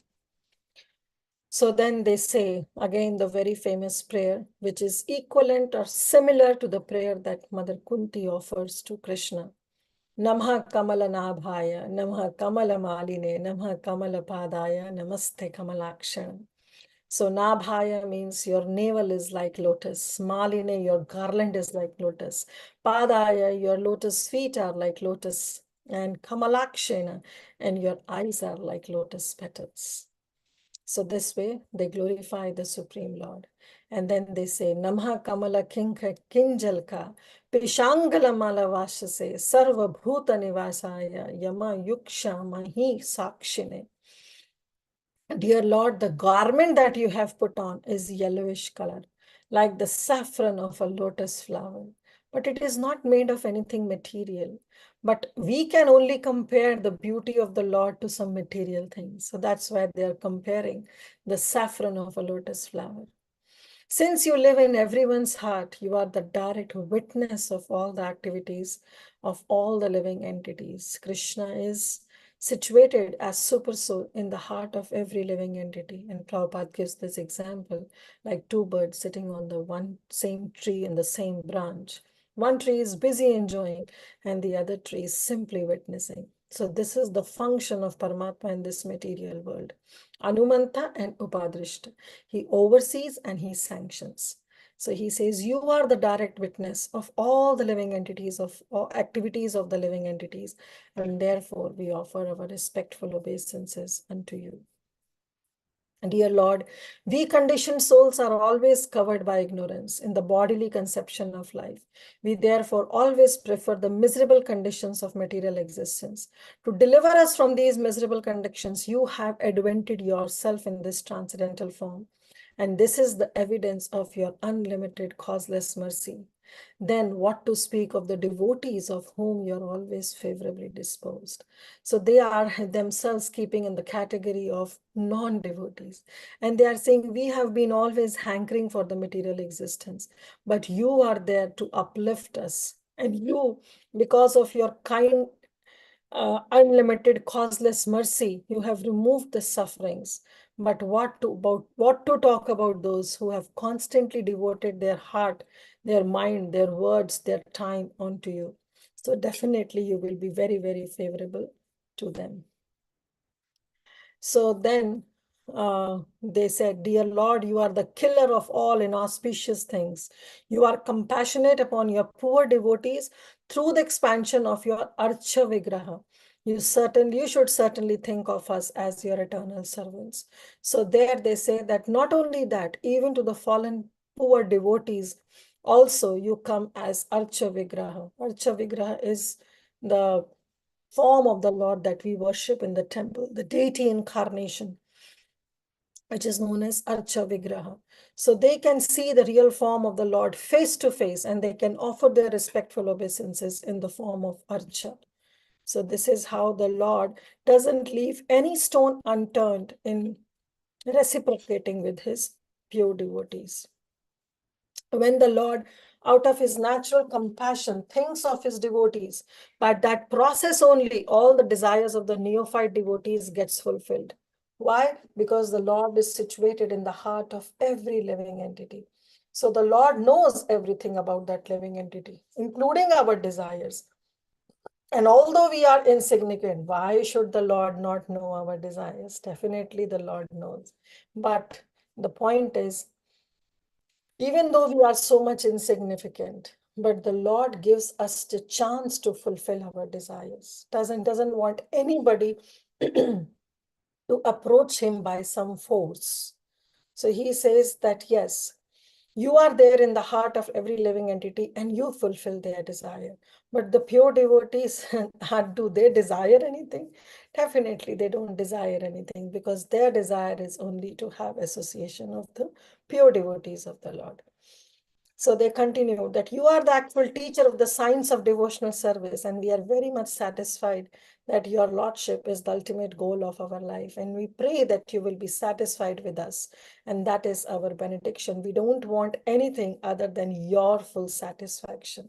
So then they say, again, the very famous prayer, which is equivalent or similar to the prayer that Mother Kunti offers to Krishna. Namha Kamala Nabhaya, Namha Kamala Maline, Namha Kamala Padaya, Namaste Kamalakshanam. So Nabhaya means your navel is like lotus. Maline, your garland is like lotus. Padaya, your lotus feet are like lotus. And Kamalakshana, and your eyes are like lotus petals. So this way they glorify the Supreme Lord. And then they say, Namha Kamala Kinka Kinjalka, Pishangala Malavashase, Sarva Bhuta Nivasaya, Yama Yuksha Mahi Sakshine. Dear Lord, the garment that you have put on is yellowish color, like the saffron of a lotus flower. But it is not made of anything material. But we can only compare the beauty of the Lord to some material things. So that's why they are comparing the saffron of a lotus flower. Since you live in everyone's heart, you are the direct witness of all the activities of all the living entities. Krishna is situated as Supersoul in the heart of every living entity. And Prabhupada gives this example, like two birds sitting on the one same tree in the same branch. One tree is busy enjoying, and the other tree is simply witnessing. So this is the function of Paramatma in this material world. Anumanta and Upadrishta. He oversees and he sanctions. So he says, you are the direct witness of all the living entities, of all activities of the living entities, and therefore we offer our respectful obeisances unto you. Dear Lord, we conditioned souls are always covered by ignorance in the bodily conception of life. We therefore always prefer the miserable conditions of material existence. To deliver us from these miserable conditions, you have advented yourself in this transcendental form. And this is the evidence of your unlimited causeless mercy. Then what to speak of the devotees of whom you're always favorably disposed? So they are themselves keeping in the category of non-devotees. And they are saying, we have been always hankering for the material existence, but you are there to uplift us. And you, because of your kind, unlimited causeless mercy, you have removed the sufferings. But what to talk about those who have constantly devoted their heart, their mind, their words, their time onto you? So definitely you will be very, very favorable to them. So then they said, dear Lord, you are the killer of all inauspicious things. You are compassionate upon your poor devotees through the expansion of your Archa Vigraha. You should certainly think of us as your eternal servants. So there they say that not only that, even to the fallen poor devotees, also you come as Archa Vigraha. Archa Vigraha is the form of the Lord that we worship in the temple, the deity incarnation, which is known as Archa Vigraha. So they can see the real form of the Lord face to face, and they can offer their respectful obeisances in the form of Archa. So this is how the Lord doesn't leave any stone unturned in reciprocating with his pure devotees. When the Lord, out of his natural compassion, thinks of his devotees, by that process only, all the desires of the neophyte devotees gets fulfilled. Why? Because the Lord is situated in the heart of every living entity. So the Lord knows everything about that living entity, including our desires. And although we are insignificant, why should the Lord not know our desires? Definitely the Lord knows. But the point is, Even though we are so much insignificant, but the Lord gives us the chance to fulfill our desires. Doesn't want anybody to approach him by some force. So he says that, yes, you are there in the heart of every living entity and you fulfill their desire. But the pure devotees, do they desire anything? Definitely, they don't desire anything, because their desire is only to have association of the pure devotees of the Lord. So they continue that you are the actual teacher of the science of devotional service, and we are very much satisfied that your Lordship is the ultimate goal of our life. And we pray that you will be satisfied with us. And that is our benediction. We don't want anything other than your full satisfaction.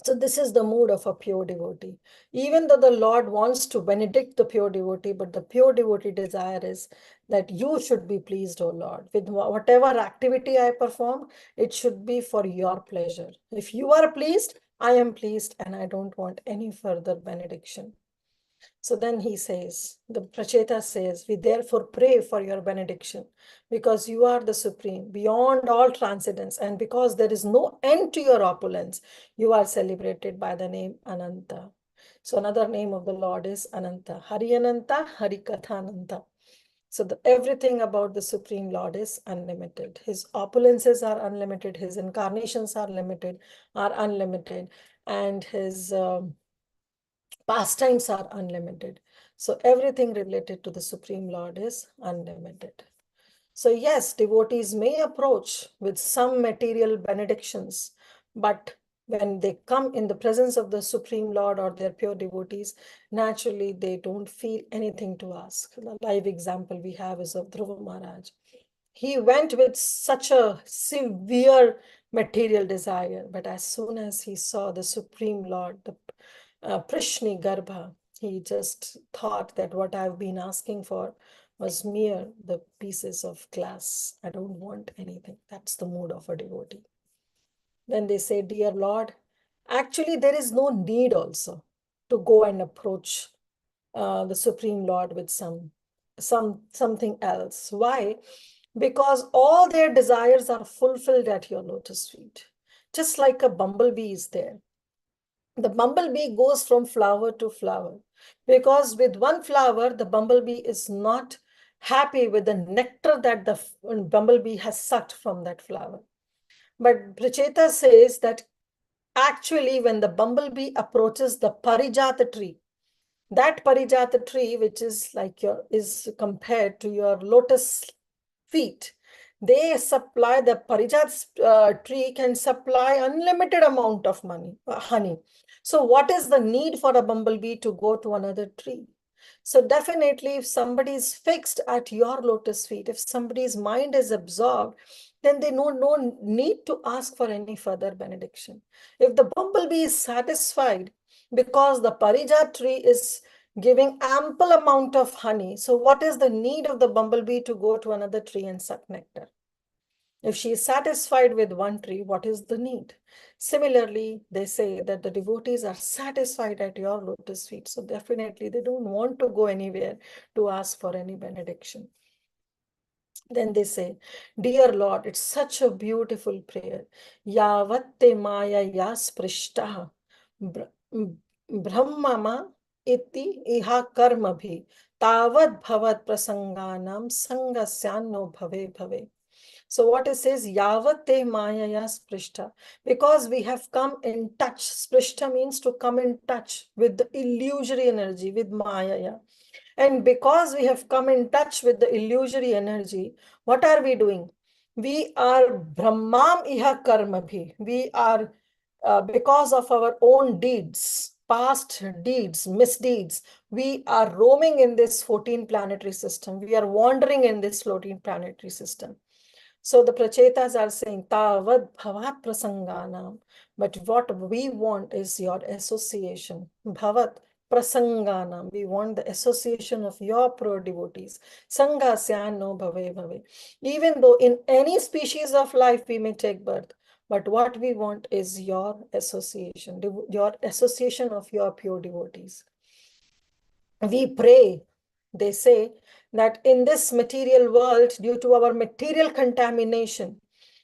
So this is the mood of a pure devotee. Even though the Lord wants to benedict the pure devotee, but the pure devotee desire is that you should be pleased, O Lord. With whatever activity I perform, it should be for your pleasure. If you are pleased, I am pleased, and I don't want any further benediction. So then he says, the Pracheta says, we therefore pray for your benediction, because you are the supreme, beyond all transcendence, and because there is no end to your opulence, you are celebrated by the name Ananta. So another name of the Lord is Ananta. Hari Ananta, Hari Kathananta. So everything about the Supreme Lord is unlimited. His opulences are unlimited. His incarnations are unlimited, and his pastimes are unlimited. So everything related to the Supreme Lord is unlimited. So yes, devotees may approach with some material benedictions, but when they come in the presence of the Supreme Lord or their pure devotees, naturally they don't feel anything to ask. The live example we have is of Dhruva Maharaj. He went with such a severe material desire, but as soon as he saw the Supreme Lord, the Prishni Garbha, he just thought that what I've been asking for was mere the pieces of glass. I don't want anything. That's the mood of a devotee. Then they say, dear Lord, actually there is no need also to go and approach the Supreme Lord with something else. Why? Because all their desires are fulfilled at your lotus feet. Just like a bumblebee is there. The bumblebee goes from flower to flower, because with one flower, the bumblebee is not happy with the nectar that the bumblebee has sucked from that flower. But Pracheta says that actually when the bumblebee approaches the parijata tree, that parijata tree, which is like is compared to your lotus feet, they supply, the parijat tree can supply unlimited amount of honey. So what is the need for a bumblebee to go to another tree? So definitely, if somebody is fixed at your lotus feet, if somebody's mind is absorbed, then they no need to ask for any further benediction. If the bumblebee is satisfied because the parijat tree is giving ample amount of honey, so what is the need of the bumblebee to go to another tree and suck nectar? If she is satisfied with one tree, what is the need? Similarly, they say that the devotees are satisfied at your lotus feet. So definitely they don't want to go anywhere to ask for any benediction. Then they say, dear Lord, it's such a beautiful prayer. Yavatte maya yas prishtaha brahmama iti iha karma bhi tavad bhavat prasanganam sangasyanno bhave bhave. So what it says, yavate mayaya sprishta, because we have come in touch. Sprishta means to come in touch with the illusory energy, with mayaya. And because we have come in touch with the illusory energy, what are we doing? We are brahmam iha karma bhi. We are, because of our own deeds, past deeds, misdeeds, we are roaming in this 14 planetary system. We are wandering in this 14 planetary system. So the Prachetas are saying, Tavad Bhavat Prasanganam. But what we want is your association. Bhavat Prasanganam. We want the association of your pure devotees. Sangha Syano Bhave Bhave. Even though in any species of life we may take birth, but what we want is your association of your pure devotees. We pray, they say, that in this material world, due to our material contamination,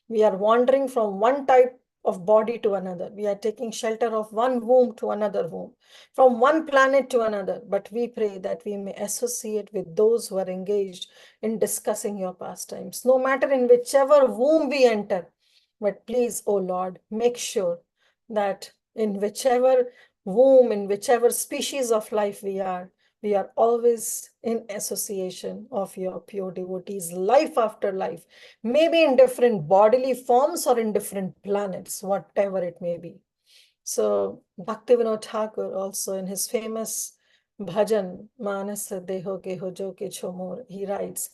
We are wandering from one type of body to another. We are taking shelter of one womb to another womb, from one planet to another. But we pray that we may associate with those who are engaged in discussing your pastimes, no matter in whichever womb we enter. But please, O Lord, make sure that in whichever womb, in whichever species of life we are always in association of your pure devotees, life after life, maybe in different bodily forms or in different planets, whatever it may be. So Bhaktivinoda Thakur also in his famous bhajan, Manas Deho Geho Jo Ke Chomor, he writes,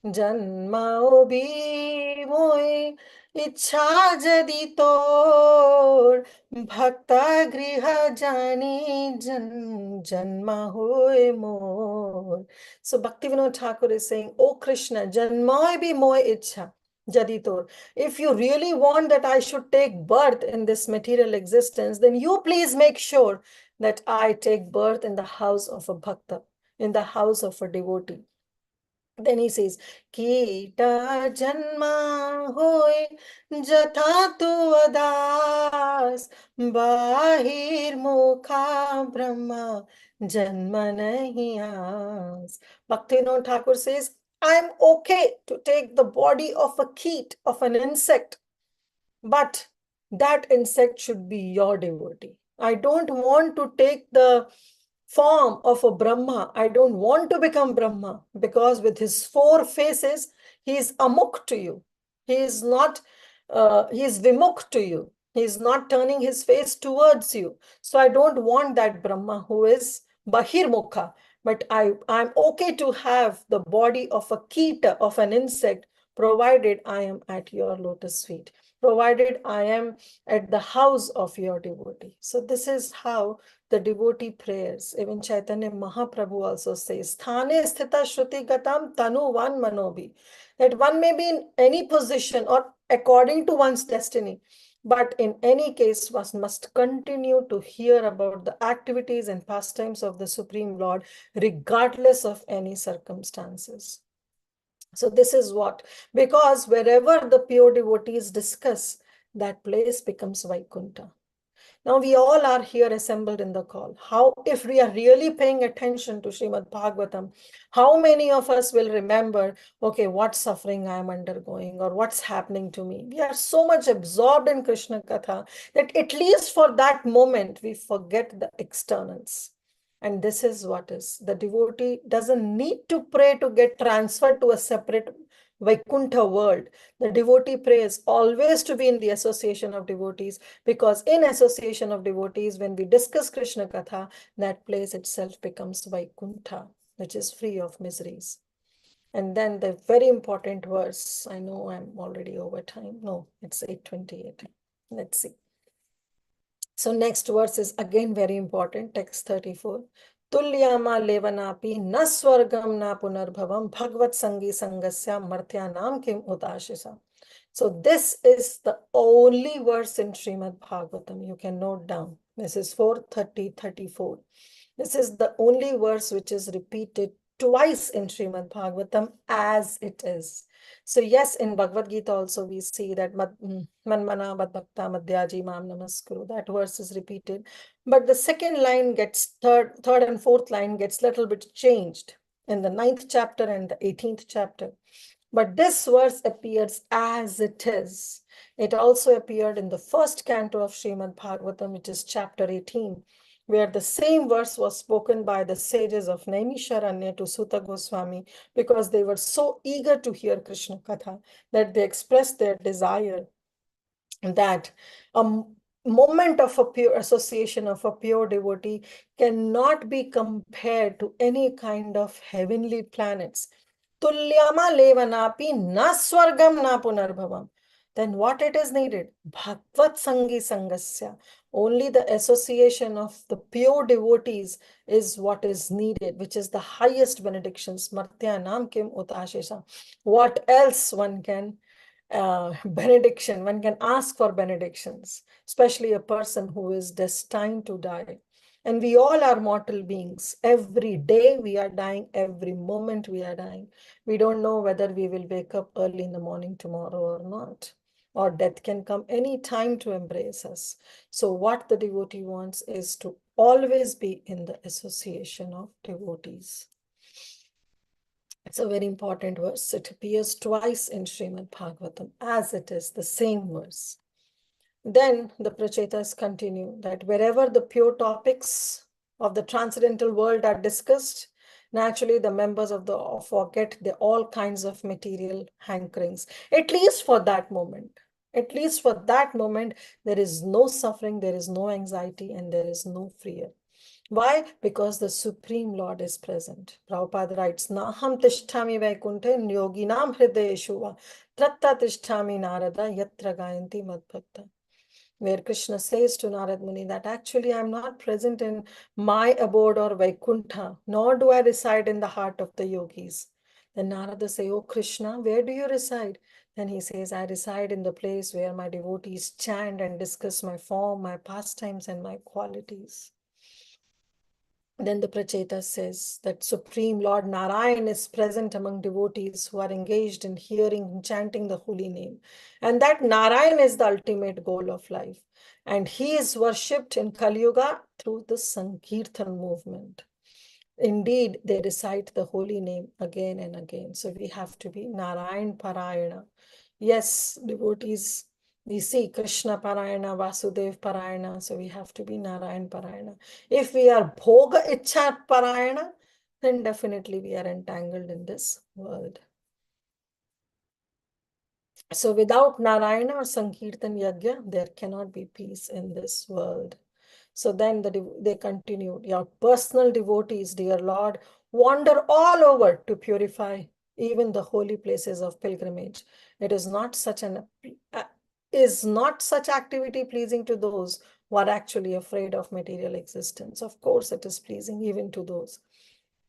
Janmao bhi moy ichha jadi tor bhakta griha jani janma hoy more. So Bhaktivinoda Thakur is saying, Oh Krishna, janmao bhi moy ichha jadi tor. If you really want that I should take birth in this material existence, then you please make sure that I take birth in the house of a bhakta, in the house of a devotee. Then he says, Kita janma hoy jatha tu adas bahir mukha brahma janma nahi aas. Bhaktivinoda Thakur says, I'm okay to take the body of a kit, of an insect, but that insect should be your devotee. I don't want to take the form of a Brahma. I don't want to become Brahma because with his four faces, he is amuk to you. He is not, he is vimuk to you. He is not turning his face towards you. So I don't want that Brahma who is Bahirmukha. But I'm okay to have the body of a kita, of an insect, provided I am at your lotus feet, provided I am at the house of your devotee. So this is how the devotee prayers. Even Chaitanya Mahaprabhu also says, Sthane sthita shruti gatam tanu van manobi. That one may be in any position or according to one's destiny, but in any case, one must continue to hear about the activities and pastimes of the Supreme Lord, regardless of any circumstances. So this is what, because wherever the pure devotees discuss, that place becomes Vaikuntha. Now we all are here assembled in the call. How, if we are really paying attention to Srimad Bhagavatam, how many of us will remember, okay, what suffering I am undergoing or what's happening to me? We are so much absorbed in Krishna Katha that at least for that moment, we forget the externals. And this is what is, the devotee doesn't need to pray to get transferred to a separate Vaikuntha world. The devotee prays always to be in the association of devotees, because in association of devotees, when we discuss Krishna Katha, that place itself becomes Vaikuntha, which is free of miseries. And then the very important verse, I know I'm already over time. No, it's 8:28. Let's see. So next verse is again very important, text 34. Tulyama levanapi na swargam na punarbhavam bhagvat sangi sangasya martyanam kim udashisa. So this is the only verse in Srimad Bhagavatam. You can note down. This is 4:30-34. This is the only verse which is repeated twice in Srimad Bhagavatam as it is. So yes, in Bhagavad Gita also we see that Manmana Bhakta Madhyaji Mam Namaskuru. That verse is repeated. But the second line gets, third and fourth line gets little bit changed in the 9th chapter and the 18th chapter. But this verse appears as it is. It also appeared in the first canto of Srimad Bhagavatam, which is chapter 18, where the same verse was spoken by the sages of Naimisharanya to Suta Goswami, because they were so eager to hear Krishna Katha that they expressed their desire that a moment of a pure association of a pure devotee cannot be compared to any kind of heavenly planets. Tulyama levanapi na swargam na punarbhavam. Then what it is needed? Bhagvat sangi sangasya. Only the association of the pure devotees is what is needed, which is the highest benedictions. Martyanam kim utashesha. What else one can benediction, one can ask for benedictions, especially a person who is destined to die. And we all are mortal beings. Every day we are dying, every moment we are dying. We don't know whether we will wake up early in the morning tomorrow or not. or death can come any time to embrace us. So what the devotee wants is to always be in the association of devotees. It's a very important verse. It appears twice in Srimad Bhagavatam as it is the same verse. Then the Prachetas continue that wherever the pure topics of the transcendental world are discussed, naturally the members of the forget the all kinds of material hankerings, at least for that moment. At least for that moment, there is no suffering, there is no anxiety, and there is no fear. Why? Because the Supreme Lord is present. Prabhupada writes, Naham tishtami vaikunte yoginam hridayeshu va tratta tishtami narada yatra gayanti madbhakta. Where Krishna says to Narad Muni that actually I'm not present in my abode or Vaikuntha, nor do I reside in the heart of the yogis. Then Narada says, Oh Krishna, where do you reside? Then he says, I reside in the place where my devotees chant and discuss my form, my pastimes, and my qualities. Then the Pracheta says that Supreme Lord Narayan is present among devotees who are engaged in hearing and chanting the holy name. And that Narayan is the ultimate goal of life. And he is worshipped in Kali Yuga through the Sankirtan movement. Indeed, they recite the holy name again and again. So we have to be Narayan Parayana. Yes, devotees, we see Krishna Parayana, Vasudev Parayana, so we have to be Narayan Parayana. If we are Bhoga Ichha Parayana, then definitely we are entangled in this world. So without Narayana or Sankirtan Yajna, there cannot be peace in this world. So then they continued, your personal devotees, dear Lord, wander all over to purify even the holy places of pilgrimage. It is not such activity pleasing to those who are actually afraid of material existence. Of course, it is pleasing even to those.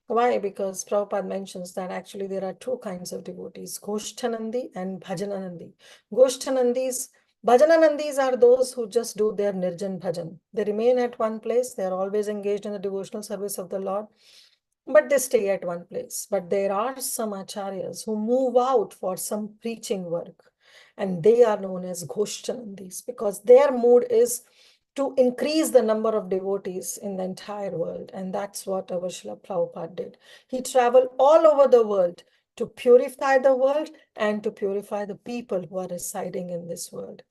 Why? Because Prabhupada mentions that actually there are two kinds of devotees, Goshtanandi and Bhajananandi. Goshtanandis, Bhajananandis are those who just do their Nirjan Bhajan. They remain at one place. They are always engaged in the devotional service of the Lord, but they stay at one place. But there are some acharyas who move out for some preaching work, and they are known as Goshtanandis because their mood is to increase the number of devotees in the entire world. And that's what our Srila Prabhupada did. He traveled all over the world to purify the world and to purify the people who are residing in this world.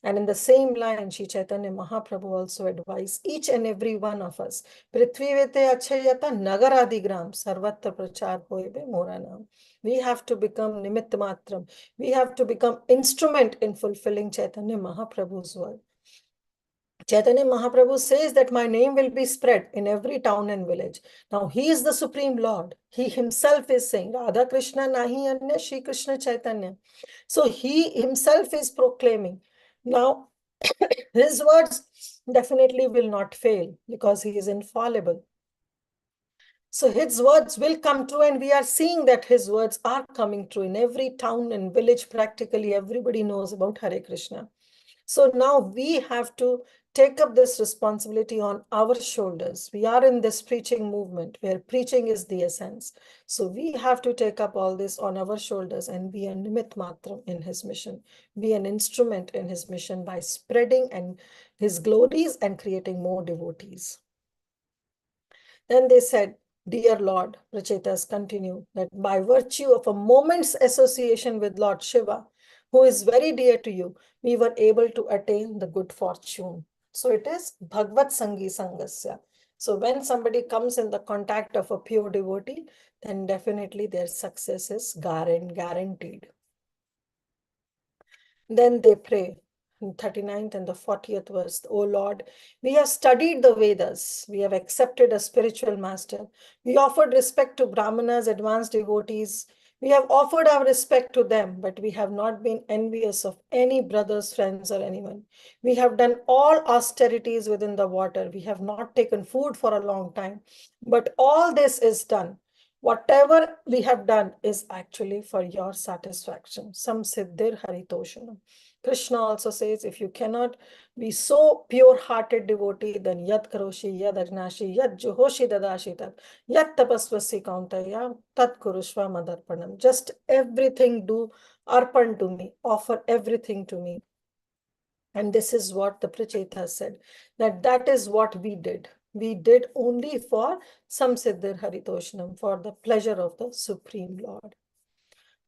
And in the same line, Sri Chaitanya Mahaprabhu also advised each and every one of us, Prithvivete achayata nagaradigram sarvatra prachar hoibe moranam. We have to become nimitta matram. We have to become instrument in fulfilling Chaitanya Mahaprabhu's word. Chaitanya Mahaprabhu says that my name will be spread in every town and village. Now he is the Supreme Lord. He himself is saying, Radha Krishna nahi anya Shri Krishna Chaitanya. So he himself is proclaiming. Now his words definitely will not fail because he is infallible. So his words will come true, and we are seeing that his words are coming true. In every town and village, practically everybody knows about Hare Krishna. So now we have to take up this responsibility on our shoulders. We are in this preaching movement where preaching is the essence. So we have to take up all this on our shoulders and be a nimit matram in his mission, be an instrument in his mission by spreading and his glories and creating more devotees. Then they said, Dear Lord, Prachetas continue, that by virtue of a moment's association with Lord Shiva, who is very dear to you, we were able to attain the good fortune. So it is Bhagavad Sangi Sangasya. So when somebody comes in the contact of a pure devotee, then definitely their success is guaranteed. Then they pray. In 39th and the 40th verse, O Lord, we have studied the Vedas. We have accepted a spiritual master. We offered respect to Brahmanas, advanced devotees. We have offered our respect to them, but we have not been envious of any brothers, friends, or anyone. We have done all austerities within the water. We have not taken food for a long time, but all this is done. Whatever we have done is actually for your satisfaction. Sam siddhir haritoshanam. Krishna also says, if you cannot be so pure-hearted devotee, then yat karoshi, yad ajnashi, yat juhoshi dadashitat, yat tapasvasi kauntaya, tat kurushva madarpanam. Just everything do arpan to me, offer everything to me. And this is what the Prachetas said, that is what we did. We did only for Samsiddhir Haritoshanam, for the pleasure of the Supreme Lord.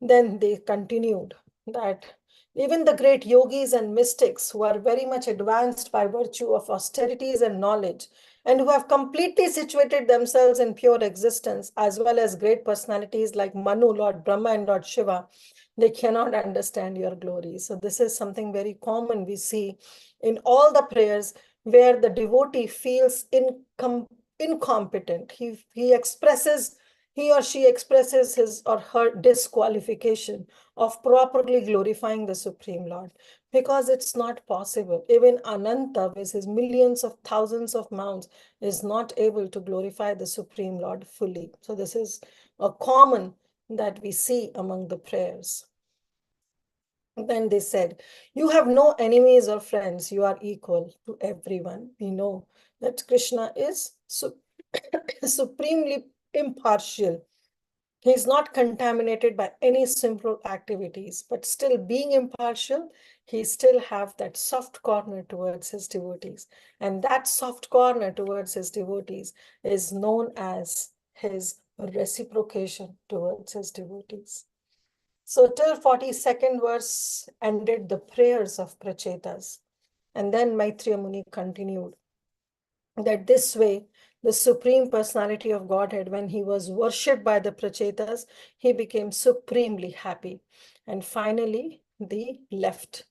Then they continued that even the great yogis and mystics who are very much advanced by virtue of austerities and knowledge, and who have completely situated themselves in pure existence, as well as great personalities like Manu, Lord Brahma, and Lord Shiva, they cannot understand your glory. So this is something very common we see in all the prayers where the devotee feels incompetent. He or she expresses his or her disqualification of properly glorifying the Supreme Lord, because it's not possible. Even Ananta, with his millions of thousands of mounts, is not able to glorify the Supreme Lord fully. So this is a common that we see among the prayers. Then they said, you have no enemies or friends. You are equal to everyone. We know that Krishna is supremely impartial. He is not contaminated by any sinful activities, but still being impartial, he still have that soft corner towards his devotees. And that soft corner towards his devotees is known as his reciprocation towards his devotees. So till 42nd verse ended the prayers of Prachetas. And then Maitreya Muni continued that this way, the Supreme Personality of Godhead, when he was worshipped by the Prachetas, he became supremely happy. And finally, he left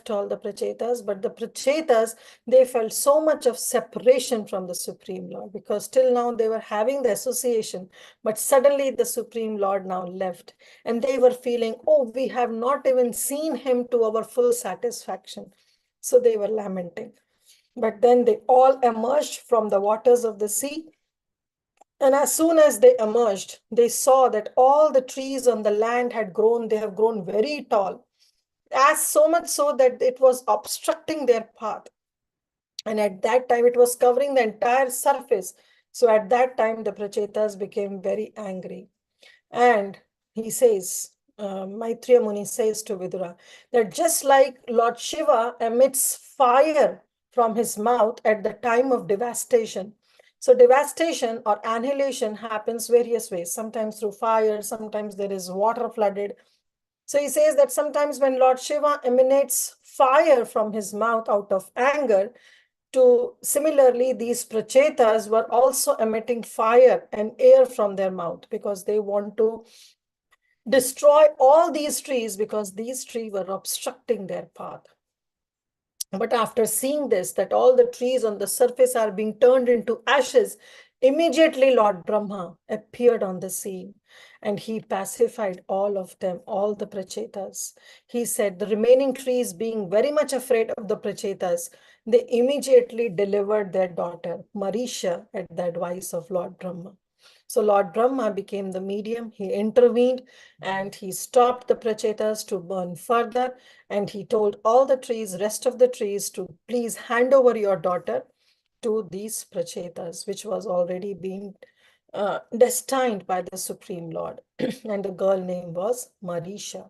all the Prachetas, but the Prachetas, they felt so much of separation from the Supreme Lord, because till now they were having the association, but suddenly the Supreme Lord now left, and they were feeling, oh, we have not even seen him to our full satisfaction. So they were lamenting. But then they all emerged from the waters of the sea. And as soon as they emerged, they saw that all the trees on the land had grown. They have grown very tall, as so much so that it was obstructing their path. And at that time, it was covering the entire surface. So at that time, the Prachetas became very angry. And he says, Maitreya Muni says to Vidura, that just like Lord Shiva emits fire from his mouth at the time of devastation. So devastation or annihilation happens various ways, sometimes through fire, sometimes there is water flooded. So he says that sometimes when Lord Shiva emanates fire from his mouth out of anger, similarly, these prachetas were also emitting fire and air from their mouth, because they want to destroy all these trees, because these trees were obstructing their path. But after seeing this, that all the trees on the surface are being turned into ashes, immediately Lord Brahma appeared on the scene, and he pacified all of them, all the Prachetas. He said the remaining trees, being very much afraid of the Prachetas, they immediately delivered their daughter, Marisha, at the advice of Lord Brahma. So Lord Brahma became the medium. He intervened and he stopped the Prachetas to burn further. And he told all the trees, rest of the trees, to please hand over your daughter to these Prachetas, which was already being destined by the Supreme Lord. And the girl name was Marisha.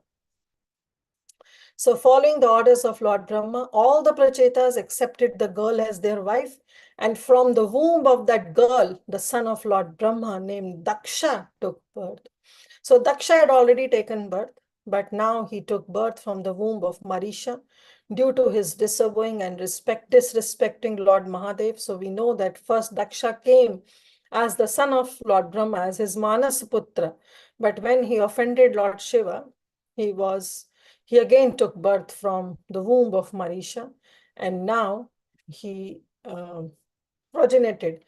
So following the orders of Lord Brahma, all the Prachetas accepted the girl as their wife. And from the womb of that girl, the son of Lord Brahma named Daksha took birth. So Daksha had already taken birth, but now he took birth from the womb of Marisha due to his disobeying and disrespecting Lord Mahadev. So we know that first Daksha came as the son of Lord Brahma, as his Manas Putra. But when he offended Lord Shiva, he again took birth from the womb of Marisha, and now he progenited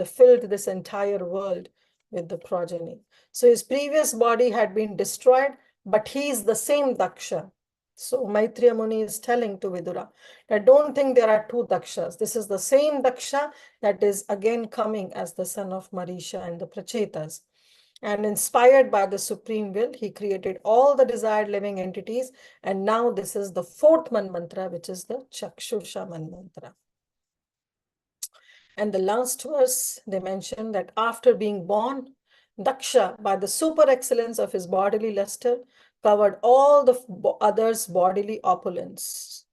filled this entire world with the progeny. So his previous body had been destroyed, but he is the same Daksha. So Maitreya Muni is telling to Vidura that don't think there are two Dakshas. This is the same Daksha that is again coming as the son of Marisha and the Prachetas. And inspired by the supreme will, he created all the desired living entities. And now this is the fourth Manmantra, which is the Chakshusha Manmantra. And the last verse, they mention that after being born, Daksha, by the super excellence of his bodily luster, covered all the others' bodily opulence.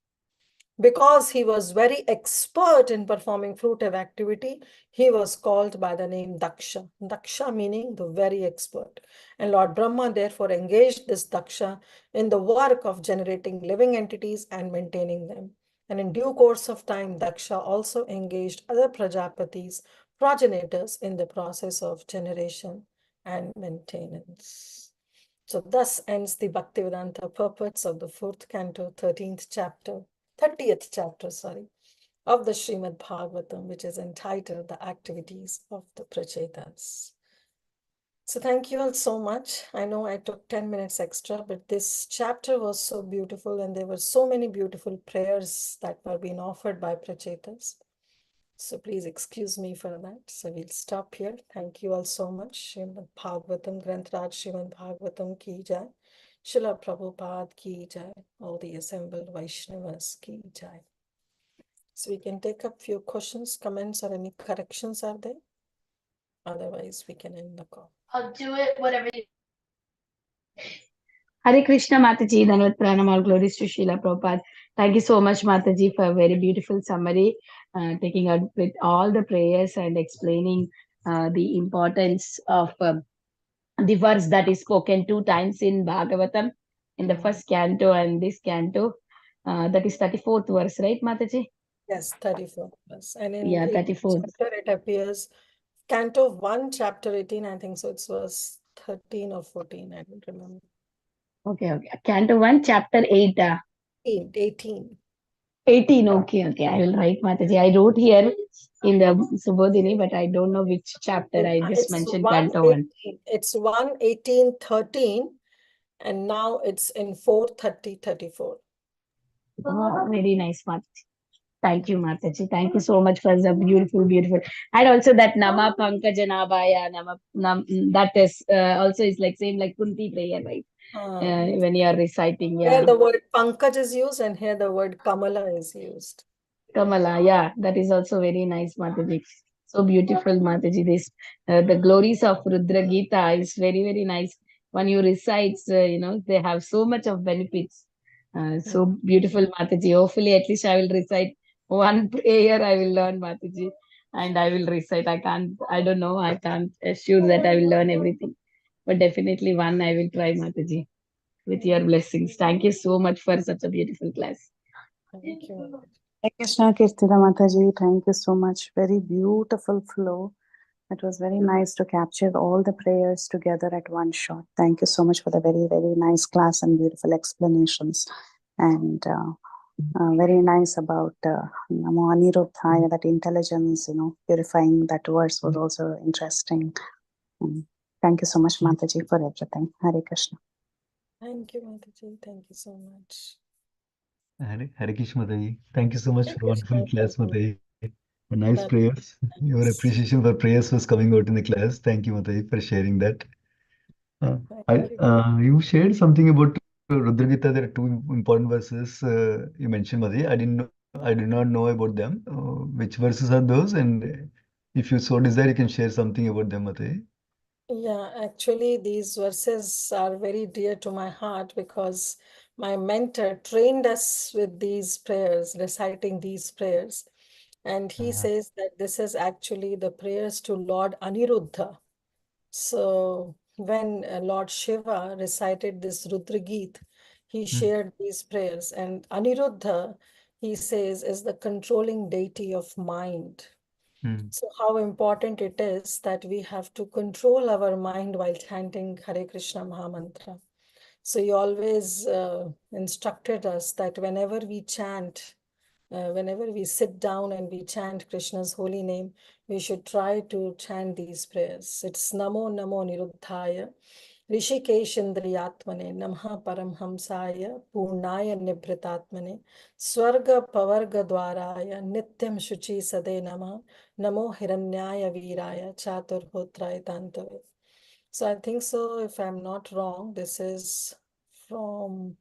Because he was very expert in performing fruitive activity, he was called by the name Daksha. Daksha meaning the very expert. And Lord Brahma therefore engaged this Daksha in the work of generating living entities and maintaining them. And in due course of time, Daksha also engaged other Prajapatis, progenitors, in the process of generation and maintenance. So thus ends the Bhaktivedanta purports of the 4th canto, 13th chapter. 30th chapter, of the Srimad Bhagavatam, which is entitled The Activities of the Prachetas. So thank you all so much. I know I took 10 minutes extra, but this chapter was so beautiful and there were so many beautiful prayers that were being offered by Prachetas. So please excuse me for that. So we'll stop here. Thank you all so much. Srimad Bhagavatam, Granth Raj Srimad Bhagavatam ki jai. Srila Prabhupada ki jai. All the assembled Vaishnavas ki jai. So we can take up few questions, comments, or any corrections are there. Otherwise, we can end the call. I'll do it, whatever you. Hare Krishna Mataji, Dhanvat Pranam, all glories to Srila Prabhupada. Thank you so much, Mataji, for a very beautiful summary, taking out with all the prayers and explaining the importance of the verse that is spoken 2 times in Bhagavatam, in the first canto and this canto. That is 34th verse, right, Mataji? Yes, 34th verse. And in Yeah, 34th. chapter, it appears, canto 1, chapter 18, I think so. It's verse 13 or 14, I don't remember. Okay. Canto 1, chapter 8. 18. 18. Okay. I will write, Mataji. I wrote here in the Subodhini, but I don't know which chapter. I just mentioned canto 1. It's 1:18, 13, and now it's in 4:30, 34. Oh, very nice, Mataji. Thank you, Mataji. Thank you so much for the beautiful. And also that Nama Pankajanabhaya, that is also is like same like Kunti prayer, right? When you are reciting, yeah. Here the word Pankaj is used and here the word Kamala is used. Kamala, yeah, that is also very nice, Mataji. So beautiful, Mataji. This the glories of Rudra Gita is very nice. When you recite, they have so much of benefits. So beautiful, Mataji. Hopefully, at least I will recite one prayer. I will learn, Mataji, and I will recite. I don't know. I can't assure that I will learn everything, but definitely one I will try, Mataji. With your blessings. Thank you so much for such a beautiful class. Thank you. Krishna Kirtida Mataji, thank you so much. Very beautiful flow. It was very nice to capture all the prayers together at one shot. Thank you so much for the very nice class and beautiful explanations. And very nice about Namo Aniruddhaya, that intelligence, purifying that verse was also interesting. Thank you so much, Mataji, for everything. Hare Krishna. Thank you, Mataji. Thank you so much. Hare Krishna, Mataji. Thank you so much for wonderful class, Mataji. Nice That's prayers. Your appreciation for prayers was coming out in the class. Thank you, Mataji, for sharing that. You shared something about Rudra Gita. There are two important verses you mentioned, Mataji. I did not know about them. Which verses are those? And if you so desire, you can share something about them, Mataji. Yeah, actually, these verses are very dear to my heart because my mentor trained us with these prayers, reciting these prayers. And he says that this is actually the prayers to Lord Aniruddha. So when Lord Shiva recited this Rudra Geet, he shared these prayers. And Aniruddha, he says, is the controlling deity of mind. So how important it is that we have to control our mind while chanting Hare Krishna Mahamantra. So he always instructed us that whenever we chant, whenever we sit down and we chant Krishna's holy name, we should try to chant these prayers. It's Namo Namo Niruddhaya, Rishikeshendriyatmane, Namha Paramhamsaya, Purnaya Nibritatmane, Swarga Pavarga Dwaraya, Nityam Shuchi Sade Nama, Namo Hiranyaya Viraya, Chaturhotraya Tantave. So I think so, if I'm not wrong, this is from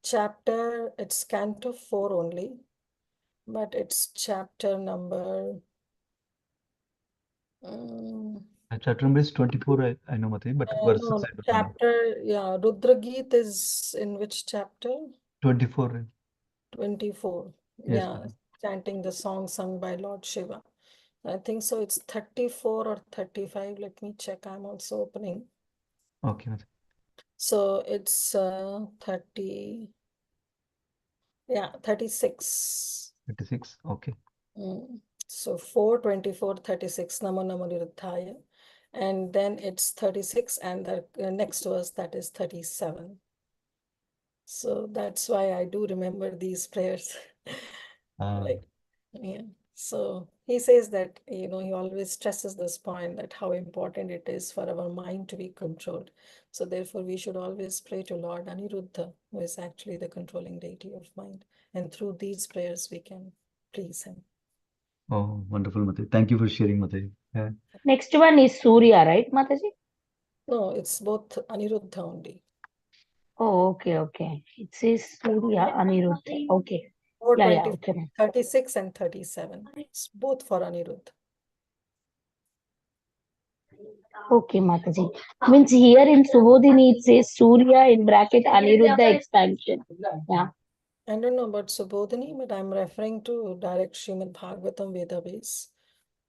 chapter, it's canto 4 only, but it's chapter number. Chapter number is 24, I know, Mataji, but verses No, I don't know. chapter, yeah, Rudra Geet is in which chapter? 24. 24. Yes, Yeah, Mataji. chanting the song sung by Lord Shiva. I think so. It's 34 or 35. Let me check. I'm also opening. Okay, Mataji. So it's 30. Yeah, 36. 36. Okay. So 4, 24, 36. Namo Namo Niruddhaya. And then it's 36, and the next verse, that is 37. So that's why I do remember these prayers. Like, yeah. So he says that, he always stresses this point that how important it is for our mind to be controlled. So therefore, we should always pray to Lord Aniruddha, who is actually the controlling deity of mind. And through these prayers, we can please him. Oh, wonderful, Mataji. Thank you for sharing, Mataji. Yeah. Next one is Surya, right, Mataji? No, it's both Aniruddha only. Oh, okay. It says Surya, Aniruddha. Okay. 4, Yeah, 20, okay. 36 and 37. It's both for Aniruddha. Okay, Mataji. Means here in Subodhini it says Surya in bracket Aniruddha expansion. Yeah. I don't know about Subodhini, but I'm referring to direct Srimad Bhagavatam Vedabase,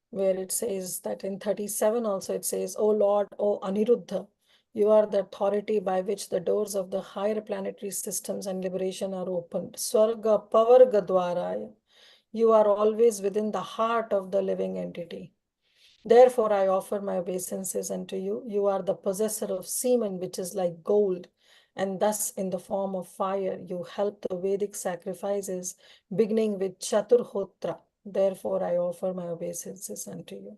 where it says that in 37 also it says, O Lord, O Aniruddha, you are the authority by which the doors of the higher planetary systems and liberation are opened. Swarga Pavarga Dwaraya. You are always within the heart of the living entity. Therefore, I offer my obeisances unto you. You are the possessor of semen, which is like gold, and thus in the form of fire, you help the Vedic sacrifices, beginning with Chaturhotra. Therefore, I offer my obeisances unto you.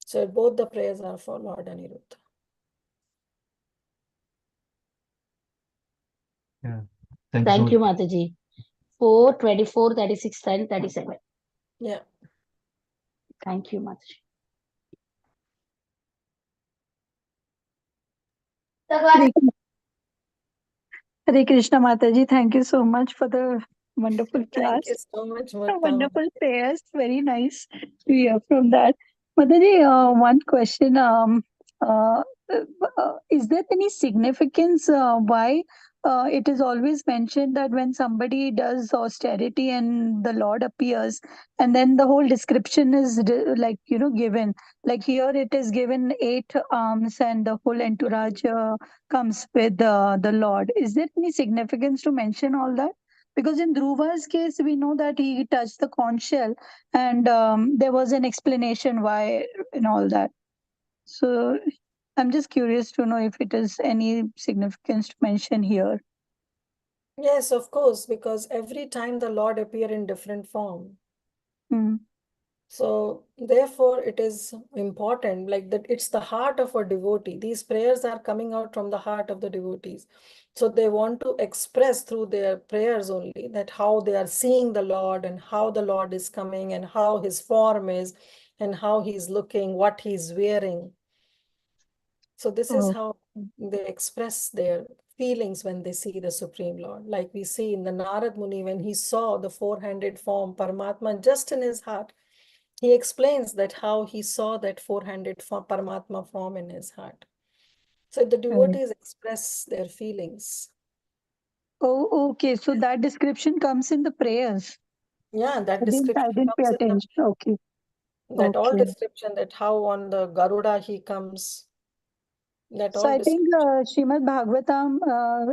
So both the prayers are for Lord Aniruddha. Yeah. Thank you so Thank much. you, Mataji. 4, 24, 36, and 37. Yeah. Thank you, Mataji. Hare Hare Krishna Mataji, thank you so much for the wonderful Thank you class. so much, Mata. Wonderful prayers. Very nice to hear from that. Mataji, one question. Is there any significance why it is always mentioned that when somebody does austerity and the Lord appears, and then the whole description is given. Like here, it is given 8 arms and the whole entourage comes with the Lord. Is there any significance to mention all that? Because in Dhruva's case, we know that he touched the conch shell, and there was an explanation why and all that. So I'm just curious to know if it is any significance to mention here. Yes, of course, because every time the Lord appear in different form. Hmm. So therefore it is important, like that it's the heart of a devotee. These prayers are coming out from the heart of the devotees. So they want to express through their prayers only that how they are seeing the Lord and how the Lord is coming and how his form is and how he's looking, what he's wearing. So this is Oh, how they express their feelings when they see the Supreme Lord. Like we see in the Narad Muni, when he saw the four-handed form Paramatma just in his heart, he explains that how he saw that four-handed Paramatma form in his heart. So the right. devotees express their feelings. Oh, okay. So that description comes in the prayers. Yeah, that I description didn't pay comes in attention. Okay. that all Okay. description, that how on the Garuda he comes, that So all I think description. Srimad Bhagavatam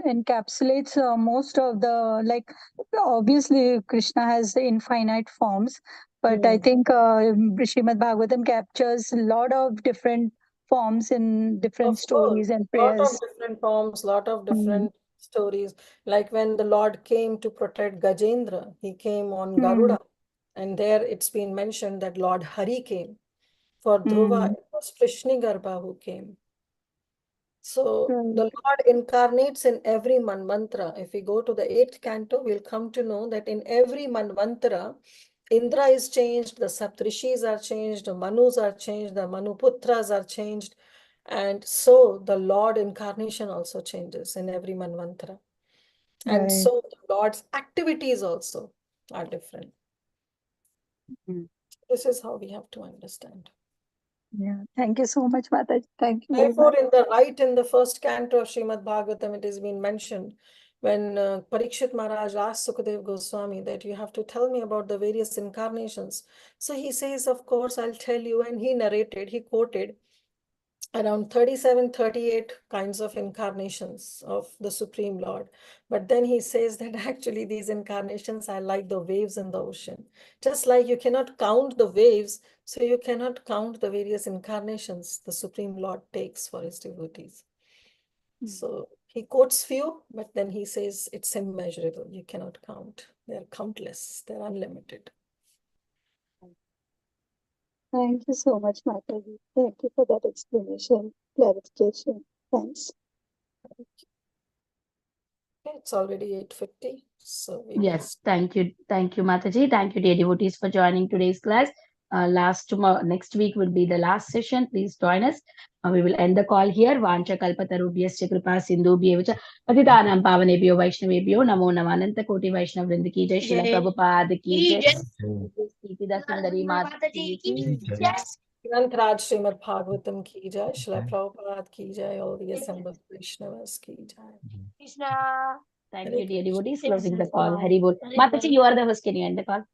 encapsulates most of the, like, obviously Krishna has infinite forms, but I think Srimad Bhagavatam captures a lot of different forms in different Of course, stories and lot of prayers. different forms, lot of Mm. different stories. Like when the Lord came to protect Gajendra, he came on Mm. Garuda. And there it's been mentioned that Lord Hari came. For Dhruva, Mm. it was Prishnigarbha who came. So Right. the Lord incarnates in every Manvantara. If we go to the 8th canto, we'll come to know that in every Manvantara, Indra is changed, the Saptrishis are changed, the Manus are changed, the Manuputras are changed. And so the Lord incarnation also changes in every Manvantara. And Right. so the Lord's activities also are different. Mm. This is how we have to understand. Yeah. Thank you so much, Mataji. Thank you very Therefore, much. in the first canto of Srimad Bhagavatam, it has been mentioned when Parikshit Maharaj asked Sukadev Goswami that you have to tell me about the various incarnations. So he says, of course, I'll tell you. And he quoted around 37, 38 kinds of incarnations of the Supreme Lord. But then he says that actually these incarnations are like the waves in the ocean. Just like you cannot count the waves, so you cannot count the various incarnations the Supreme Lord takes for his devotees. So he quotes few, but then he says it's immeasurable. You cannot count. They're countless. They're unlimited. Thank you so much, Mataji. Thank you for that explanation, clarification. Thanks. Okay, it's already 8:50. So we Yes, thank you. Thank you, Mataji. Thank you, dear devotees, for joining today's class. Next week will be the last session. Please join us. We will end the call here. Vancha kalpatarubhyascha kripa sindhubhyevacha patitanam pavanebhyo vaishnavebhyo namo namo ananta koti vaishnav vrinda ki jai. Srila Prabhupada ki jai. Kirtida Sundari Mataji ki jai. Granth Raj Srimad Bhagavatam ki jai, Srila Prabhupada ki jai, all the assembled Vaishnavas ki jai. Krishna. Thank Hare you, dear devotees. Closing the call. Hari Bol. Mataji, you are the host. Can you end the call?